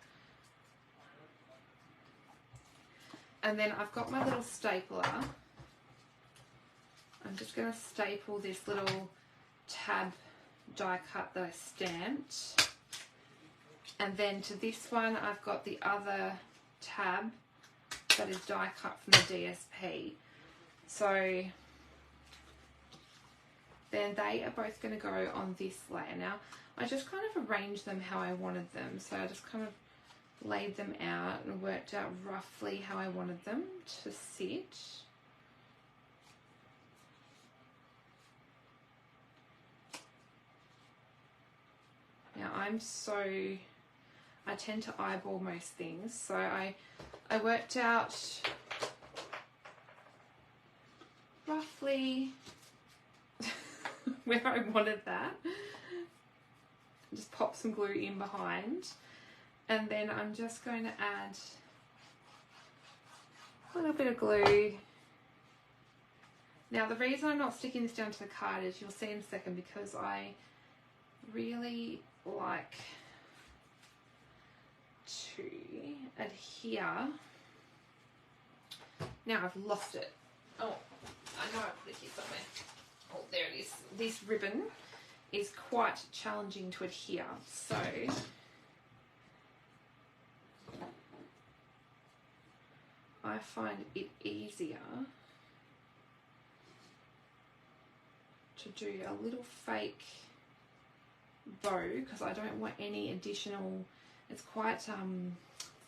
And then I've got my little stapler. I'm just going to staple this little tab die cut that I stamped. And then to this one, I've got the other tab that is die cut from the DSP. So then they are both going to go on this layer. Now, I just kind of arranged them how I wanted them. So I just kind of laid them out and worked out roughly how I wanted them to sit. Now I tend to eyeball most things, so I worked out roughly where I wanted that. Just pop some glue in behind, and then I'm just going to add a little bit of glue. Now the reason I'm not sticking this down to the card is, you'll see in a second, because I really like to adhere. Now I've lost it. Oh, I know I put it here somewhere. Oh, there it is. This ribbon is quite challenging to adhere, so I find it easier to do a little fake bow because I don't want any additional, it's quite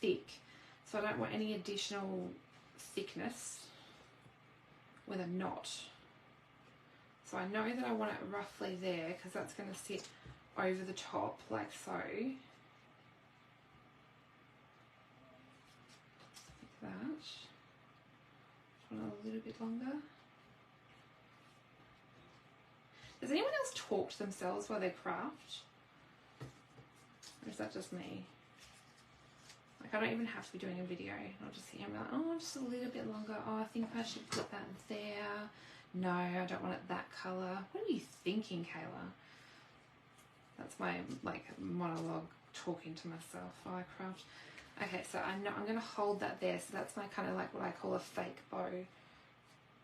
thick, so I don't want any additional thickness with a knot. So I know that I want it roughly there because that's going to sit over the top like so. Like that. Just want it a little bit longer. Does anyone else talk to themselves while they craft? Or is that just me? Like, I don't even have to be doing a video. I'll just hear me like, oh, just a little bit longer. Oh, I think I should put that there. No, I don't want it that colour. What are you thinking, Kayla? That's my, like, monologue talking to myself while I craft. Okay, so I'm going to hold that there. So that's my kind of like what I call a fake bow.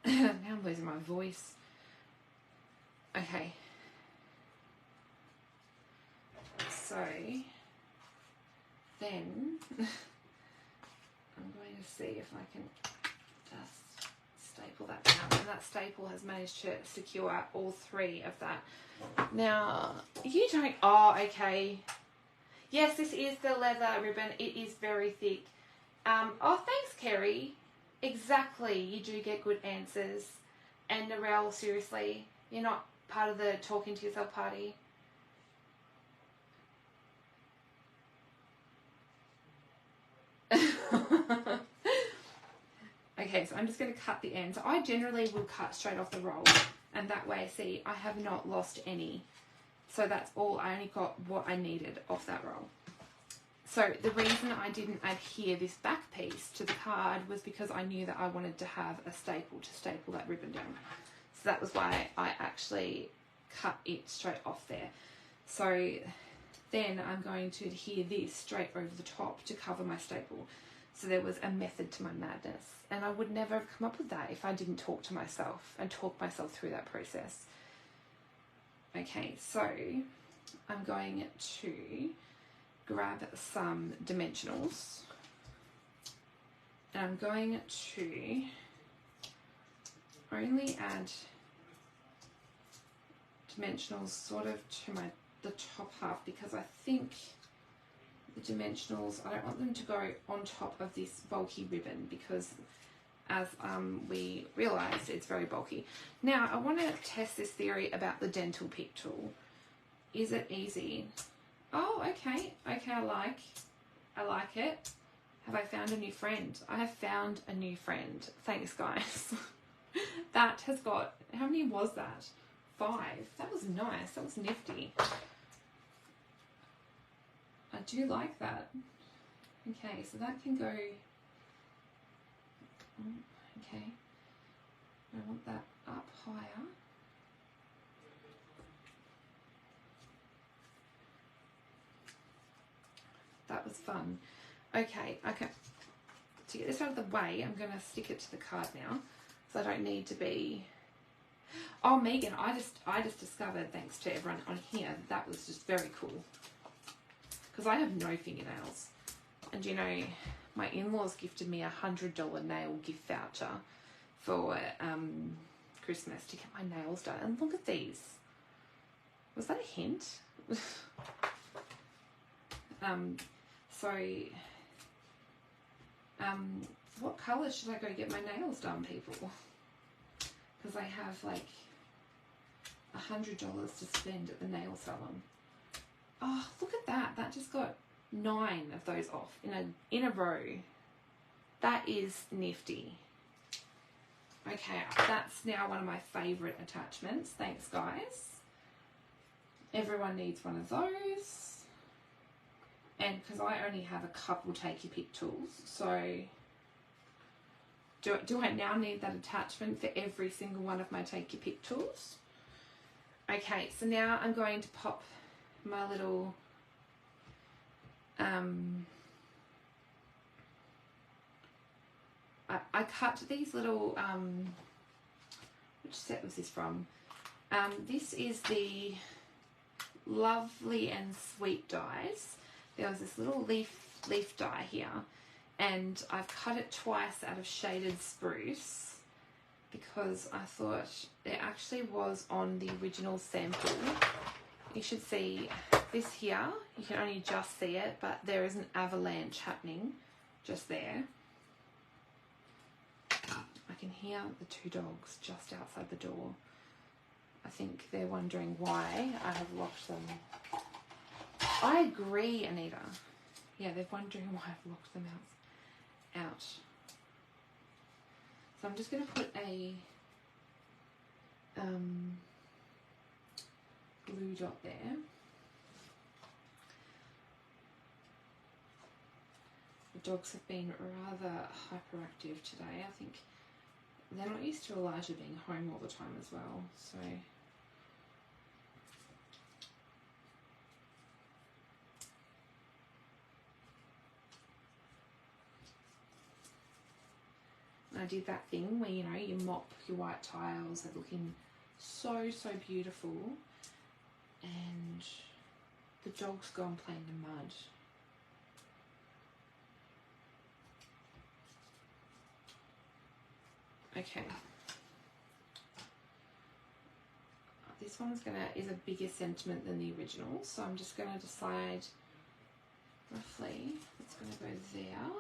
Now I'm losing my voice. Okay. So then I'm going to see if I can just staple that down. And that staple has managed to secure all three of that. Now, you don't... Oh, okay. Yes, this is the leather ribbon. It is very thick. Oh, thanks, Kerry. Exactly. You do get good answers. And Narelle, seriously, you're not part of the talking to yourself party. Okay, so I'm just going to cut the end. So I generally will cut straight off the roll, and that way, see, I have not lost any. So that's all. I only got what I needed off that roll. So the reason I didn't adhere this back piece to the card was because I knew that I wanted to have a staple to staple that ribbon down. So that was why I actually cut it straight off there. So then I'm going to adhere this straight over the top to cover my staple. So there was a method to my madness. And I would never have come up with that if I didn't talk to myself and talk myself through that process. Okay, so I'm going to grab some dimensionals. And I'm going to only add dimensionals sort of to the top half, because I think the dimensionals, I don't want them to go on top of this bulky ribbon, because as we realised, it's very bulky. Now I want to test this theory about the dental pick tool. Is it easy? Oh, okay, I like it. Have I found a new friend? I have found a new friend. Thanks, guys. That has got, how many was that? 5. That was nice. That was nifty. I do like that. Okay, so that can go... Okay. I want that up higher. That was fun. Okay. To get this out of the way, I'm going to stick it to the card now, so I don't need to be... Oh, Megan, I just discovered, thanks to everyone on here, that was just very cool. Because I have no fingernails. And you know, my in-laws gifted me $100 nail gift voucher for Christmas to get my nails done. And look at these. Was that a hint? What colour should I go get my nails done, people? Because I have like $100 to spend at the nail salon. Oh, look at that. That just got 9 of those off in a row. That is nifty. Okay, that's now one of my favourite attachments. Thanks, guys. Everyone needs one of those. And because I only have a couple take your pick tools, so do I now need that attachment for every single one of my take your pick tools? Okay, so now I'm going to pop my little I cut these little which set was this from? This is the Lovely and Sweet dies. There was this little leaf die here, and I've cut it twice out of shaded spruce because I thought it actually was on the original sample you should see this here. You can only just see it, but there is an avalanche happening just there. I can hear the two dogs just outside the door. I think they're wondering why I have locked them. I agree, Anita. Yeah, they're wondering why I've locked them out. So I'm just going to put a blue dot there. The dogs have been rather hyperactive today. I think they're not used to Elijah being home all the time as well, so I did that thing where, you know, you mop your white tiles, they're looking so beautiful, and the dogs go and play in the mud. Okay. This one's is a bigger sentiment than the original, so I'm just going to decide roughly it's going to go there.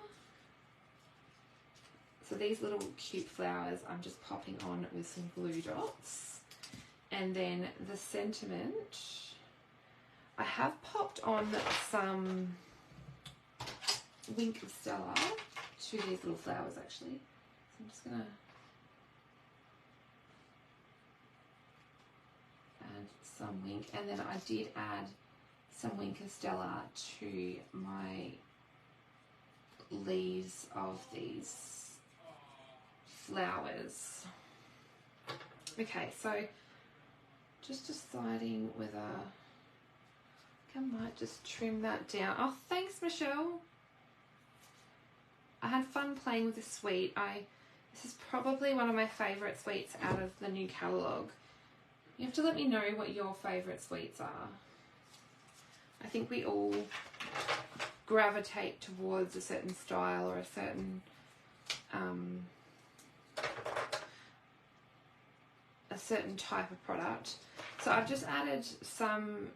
So these little cute flowers I'm just popping on with some glue dots. And then the sentiment, I have popped on some Wink of Stella to these little flowers actually. So I'm just going to add some Wink, and then I did add some Wink of Stella to my leaves of these flowers. Okay, so just deciding whether I might just trim that down. Oh, thanks, Michelle. I had fun playing with this suite. This is probably one of my favourite suites out of the new catalogue. You have to let me know what your favourite suites are. I think we all gravitate towards a certain style or a certain type of product. So I've just added some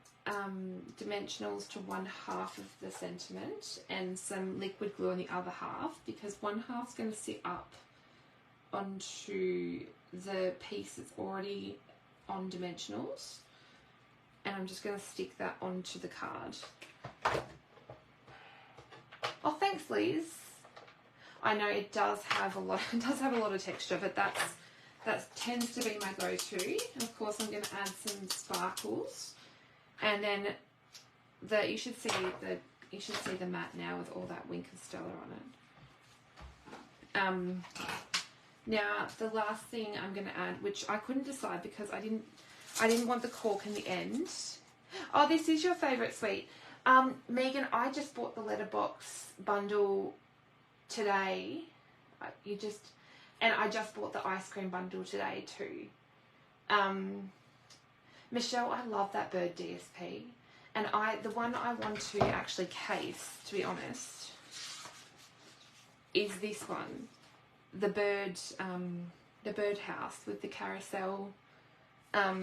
dimensionals to one half of the sentiment and some liquid glue on the other half, because one half's going to sit up onto the piece that's already on dimensionals, and I'm just going to stick that onto the card. Oh, thanks, Liz. I know it does have a lot. It does have a lot of texture, but that tends to be my go-to. And of course, I'm going to add some sparkles, and then you should see the mat now with all that Wink of Stella on it. Now the last thing I'm going to add, which I couldn't decide because I didn't want the cork in the end. Oh, this is your favourite suite. Megan, I just bought the letterbox bundle today. And I just bought the ice cream bundle today too. Michelle, I love that bird DSP. And the one I want to actually case, to be honest, is this one. The bird house with the carousel. I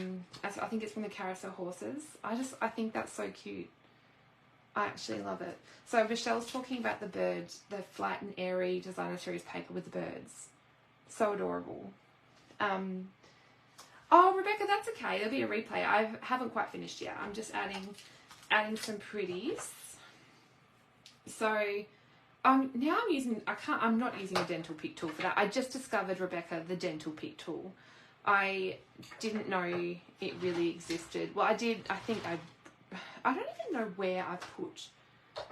think it's from the Carousel Horses. I think that's so cute. I actually love it. So Michelle's talking about the birds, the flat and airy designer series paper with the birds. So adorable. Oh, Rebecca, that's okay. There'll be a replay. I haven't quite finished yet. I'm just adding some pretties. So now I'm not using a dental pick tool for that. I just discovered, Rebecca, the dental pick tool. I didn't know it really existed. Well, I did. I don't even know where I put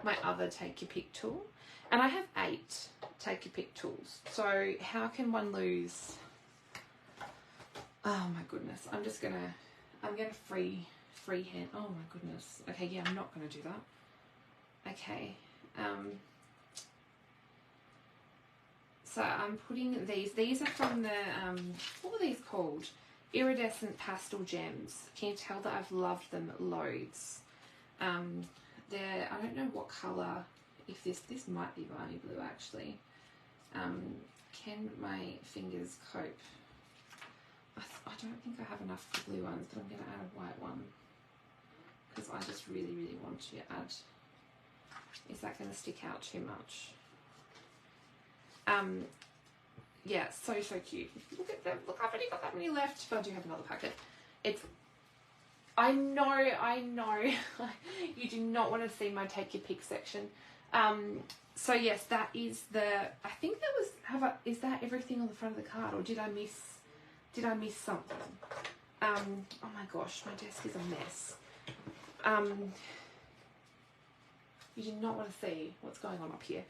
my other take your pick tool. And I have 8 take your pick tools. So how can one lose? Oh my goodness. I'm gonna freehand. Oh my goodness. Okay, yeah, I'm not gonna do that. Okay. So I'm putting these are from the, what were these called? Iridescent Pastel Gems. Can you tell that I've loved them loads? I don't know what colour, if this might be Barney Blue actually. Can my fingers cope? I don't think I have enough blue ones, but I'm going to add a white one. because I just really, really want to add. Is that going to stick out too much? Yeah, so cute. Look at them. Look, I've only got that many left, but I do have another packet. I know. You do not want to see my take your pick section. So yes, that is I think that was, is that everything on the front of the card, or did I miss something? Oh my gosh, my desk is a mess. You do not want to see what's going on up here.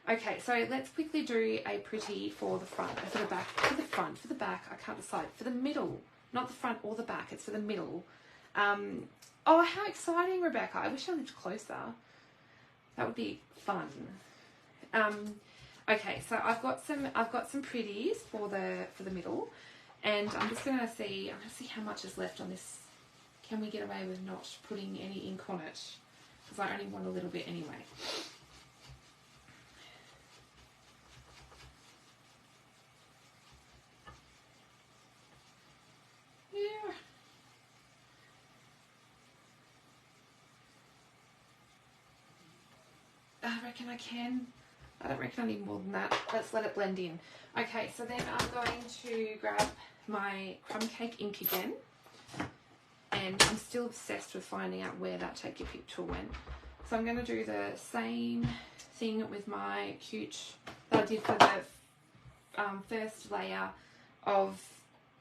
Okay, so let's quickly do a pretty for the front, for the back, for the front, for the back, I can't decide, for the middle, not the front or the back, it's for the middle. Oh, how exciting, Rebecca. I wish I lived closer. That would be fun. Okay, so I've got some pretties for the middle, and I'm just gonna see how much is left on this. Can we get away with not putting any ink on it? Because I only want a little bit anyway. Yeah. I reckon I can. I don't reckon I need more than that. Let's let it blend in. Okay, so then I'm going to grab my crumb cake ink again. And I'm still obsessed with finding out where that take your pick tool went. So I'm going to do the same thing with my cute that I did for the first layer of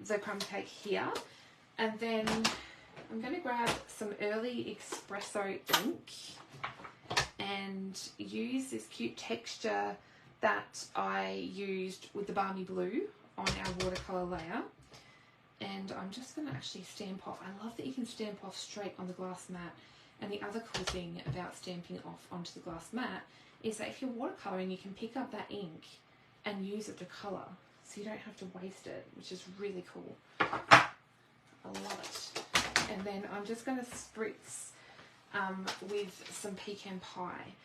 the crumb cake here. And then I'm going to grab some early espresso ink and use this cute texture that I used with the Balmy Blue on our watercolour layer. And I'm just going to actually stamp off. I love that you can stamp off straight on the glass mat. And the other cool thing about stamping off onto the glass mat is that if you're watercolouring, you can pick up that ink and use it to colour. So you don't have to waste it, which is really cool. I love it. And then I'm just going to spritz with some pecan pie.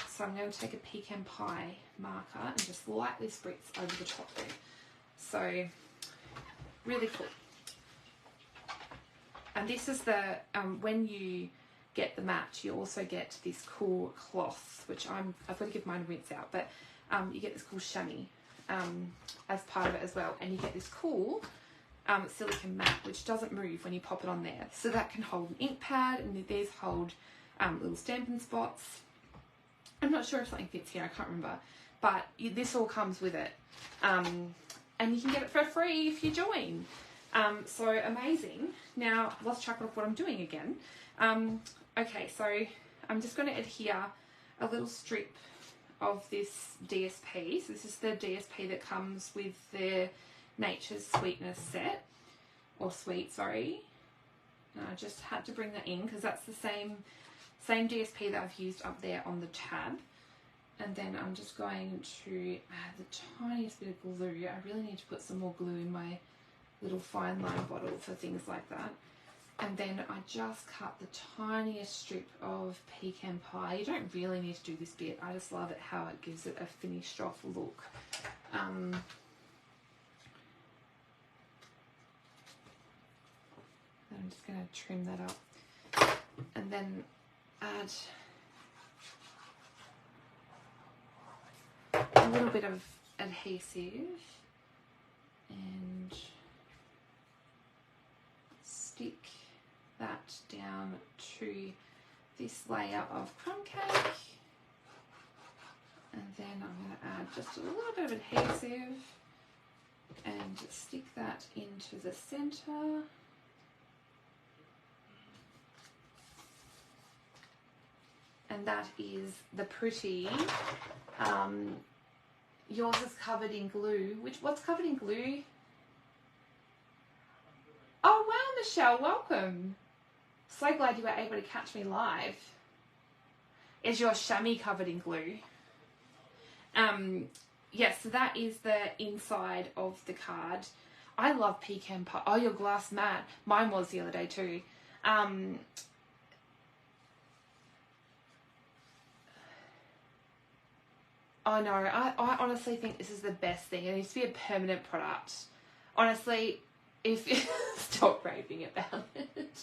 So I'm going to take a pecan pie marker and just lightly spritz over the top there. So really cool. And this is the, when you get the mat, you also get this cool cloth, which I've got to give mine a rinse out, but you get this cool chamois as part of it as well. And you get this cool silicone mat, which doesn't move when you pop it on there. So that can hold an ink pad, and these hold little Stampin spots. I'm not sure if something fits here, I can't remember. But this all comes with it. And you can get it for free if you join. So amazing. Now, lost track of what I'm doing again. Okay, so I'm just going to adhere a little strip of this DSP. So this is the DSP that comes with the Nature's Sweetness set, or sweet, sorry. And I just had to bring that in because that's the same DSP that I've used up there on the tab. And then I'm just going to add the tiniest bit of glue. I really need to put some more glue in my little fine line bottle for things like that. And then I just cut the tiniest strip of pecan pie. You don't really need to do this bit. I just love it how it gives it a finished off look. And I'm just going to trim that up. And then add a little bit of adhesive and stick that down to this layer of crumb cake, and then I'm going to add just a little bit of adhesive and stick that into the center. And that is the pretty. Yours is covered in glue. What's covered in glue? Oh wow, Michelle, welcome. So glad you were able to catch me live. Is your chamois covered in glue? Yes, so that is the inside of the card. I love pecan pie. Oh, your glass mat. Mine was the other day too. Oh no, I honestly think this is the best thing. It needs to be a permanent product. Honestly, if stop raving about it.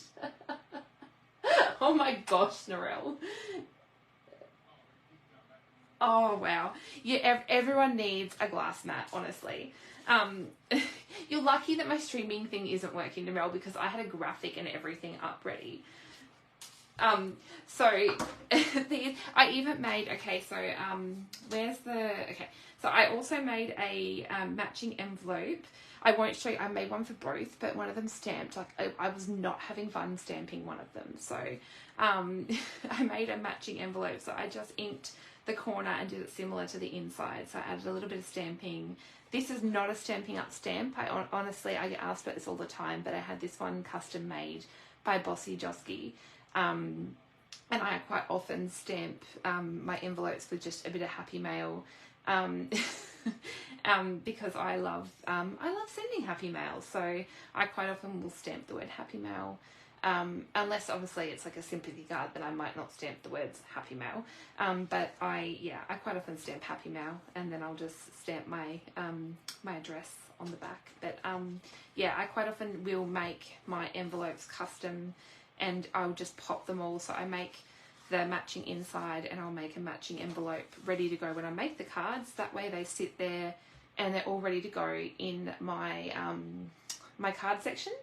Oh my gosh, Narelle. Oh wow. Yeah, everyone needs a glass mat, honestly. You're lucky that my streaming thing isn't working, Narelle, because I had a graphic and everything up ready. So I even made, okay, so where's the, okay, so I also made a matching envelope. I won't show you, I made one for both, but one of them stamped, like I was not having fun stamping one of them, so I made a matching envelope. So I just inked the corner and did it similar to the inside, so I added a little bit of stamping. This is not a Stamping Up stamp. Honestly, I get asked about this all the time, but I had this one custom made by Bossy Josky. And I quite often stamp my envelopes with just a bit of Happy Mail, because I love sending Happy Mail. So I quite often will stamp the word Happy Mail, unless obviously it's like a sympathy card, then I might not stamp the words Happy Mail. But I quite often stamp Happy Mail, and then I'll just stamp my my address on the back. But I quite often will make my envelopes custom, and I'll just pop them all. So I make the matching inside, and I'll make a matching envelope ready to go when I make the cards. That way they sit there and they're all ready to go in my my card section,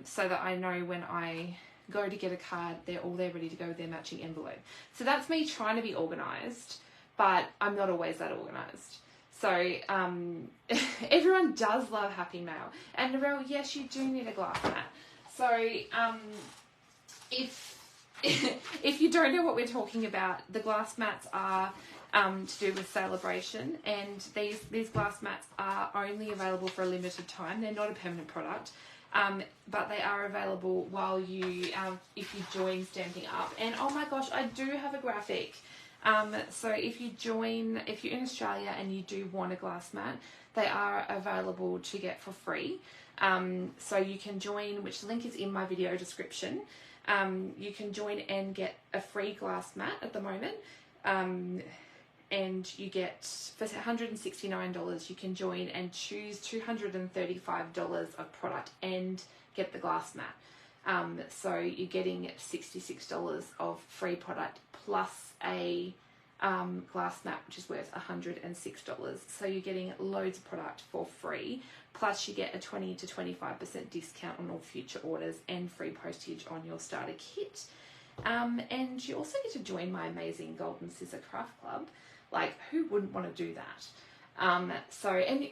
so that I know when I go to get a card, they're all there ready to go with their matching envelope. So that's me trying to be organised, but I'm not always that organised. So everyone does love Happy Mail. And Narelle, yes, you do need a glass mat. So if you don't know what we're talking about, the glass mats are to do with celebration, and these glass mats are only available for a limited time. They're not a permanent product, but they are available while you if you join Stamping Up. And oh my gosh, I do have a graphic. So if you're in Australia and you do want a glass mat, they are available to get for free. So you can join, which link is in my video description. You can join and get a free glass mat at the moment. And you get, for $169, you can join and choose $235 of product and get the glass mat. So you're getting $66 of free product plus a glass mat, which is worth $106. So you're getting loads of product for free, plus you get a 20 to 25% discount on all future orders and free postage on your starter kit. And you also get to join my amazing Golden Scissor Craft Club. Like, who wouldn't want to do that? And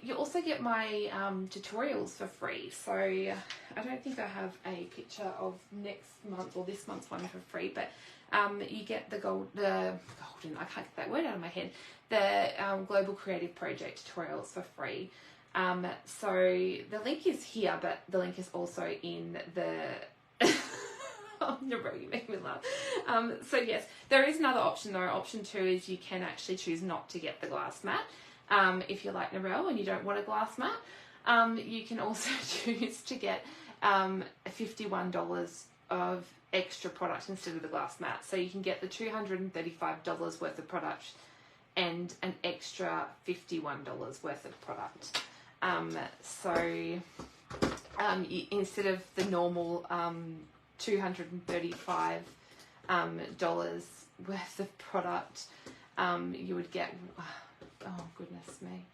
you also get my tutorials for free. So I don't think I have a picture of next month or this month's one for free, but you get the golden, I can't get that word out of my head, the Global Creative Project tutorials for free. So the link is here, but the link is also in the oh, Narelle, you make me laugh. So yes, there is another option though. Option 2 is you can actually choose not to get the glass mat. If you're like Narelle and you don't want a glass mat, you can also choose to get $51 of extra product instead of the glass mat. So you can get the $235 worth of product and an extra $51 worth of product. Instead of the normal $235 worth of product, you would get, oh goodness me,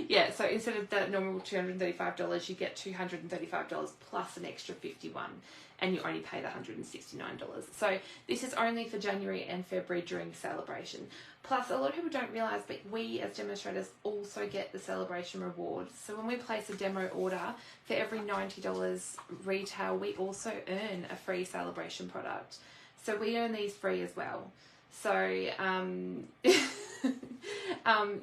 yeah, so instead of that normal $235, you get $235 plus an extra $51, and you only pay the $169. So this is only for January and February during celebration. Plus, a lot of people don't realise, but we as demonstrators also get the celebration reward. So when we place a demo order, for every $90 retail, we also earn a free celebration product. So we earn these free as well. So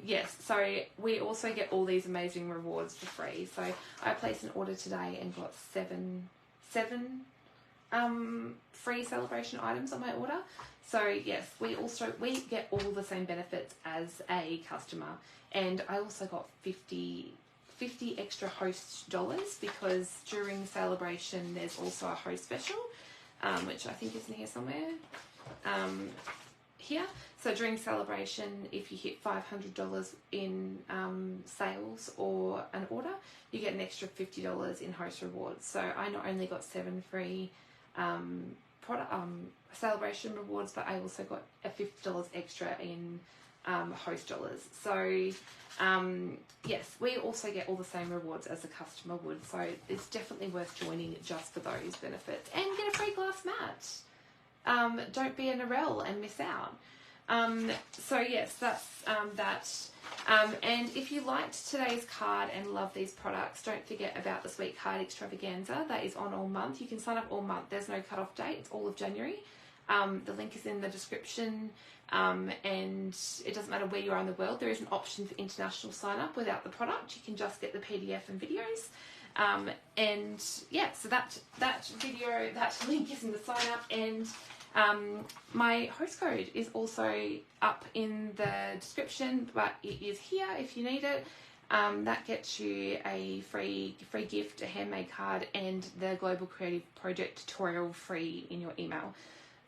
yes, so we also get all these amazing rewards for free. So I placed an order today and got seven free celebration items on my order. So yes, we get all the same benefits as a customer, and I also got 50 extra host dollars, because during celebration there's also a host special, which I think is in here somewhere. here. So during celebration, if you hit $500 in sales or an order, you get an extra $50 in host rewards. So I not only got 7 free celebration rewards, but I also got a $50 extra in host dollars. So yes, we also get all the same rewards as a customer would, so it's definitely worth joining just for those benefits, and get a free glass mat. Don't be an Narelle and miss out. So yes, that's that. And if you liked today's card and love these products, don't forget about the Sweet Card Extravaganza. That is on all month. You can sign up all month. There's no cut-off date. It's all of January. The link is in the description, and it doesn't matter where you are in the world. There is an option for international sign-up without the product. You can just get the PDF and videos. And yeah, so that video, that link is in the sign-up, and my host code is also up in the description, but it is here if you need it. That gets you a free gift, a handmade card, and the Global Creative Project tutorial free in your email.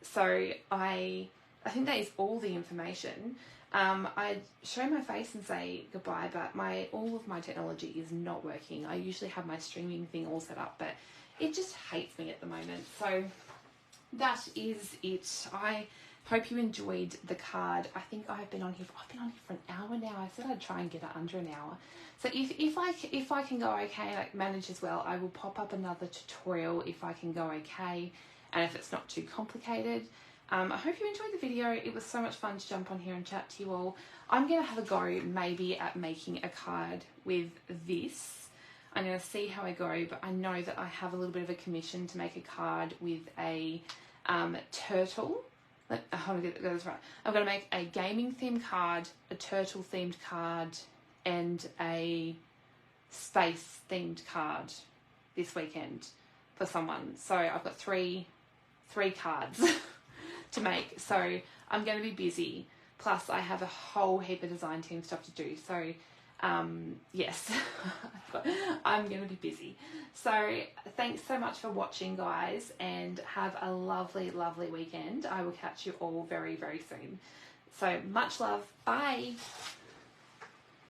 So I think that is all the information. I show my face and say goodbye, but all of my technology is not working. I usually have my streaming thing all set up, but it just hates me at the moment. So that is it. I hope you enjoyed the card. I think I've been on here for an hour now. I said I'd try and get it under an hour. So if I can go okay, like manage as well, I will pop up another tutorial if I can go okay, and if it's not too complicated. I hope you enjoyed the video. It was so much fun to jump on here and chat to you all. I'm going to have a go maybe at making a card with this. I'm going to see how I go, but I know that I have a little bit of a commission to make a card with a turtle. How do I get this right? I'm going to make a gaming themed card, a turtle themed card, and a space themed card this weekend for someone. So I've got three cards to make. So I'm going to be busy. Plus I have a whole heap of design team stuff to do. So yes, I'm going to be busy. So thanks so much for watching, guys, and have a lovely, lovely weekend. I will catch you all very, very soon. So much love. Bye.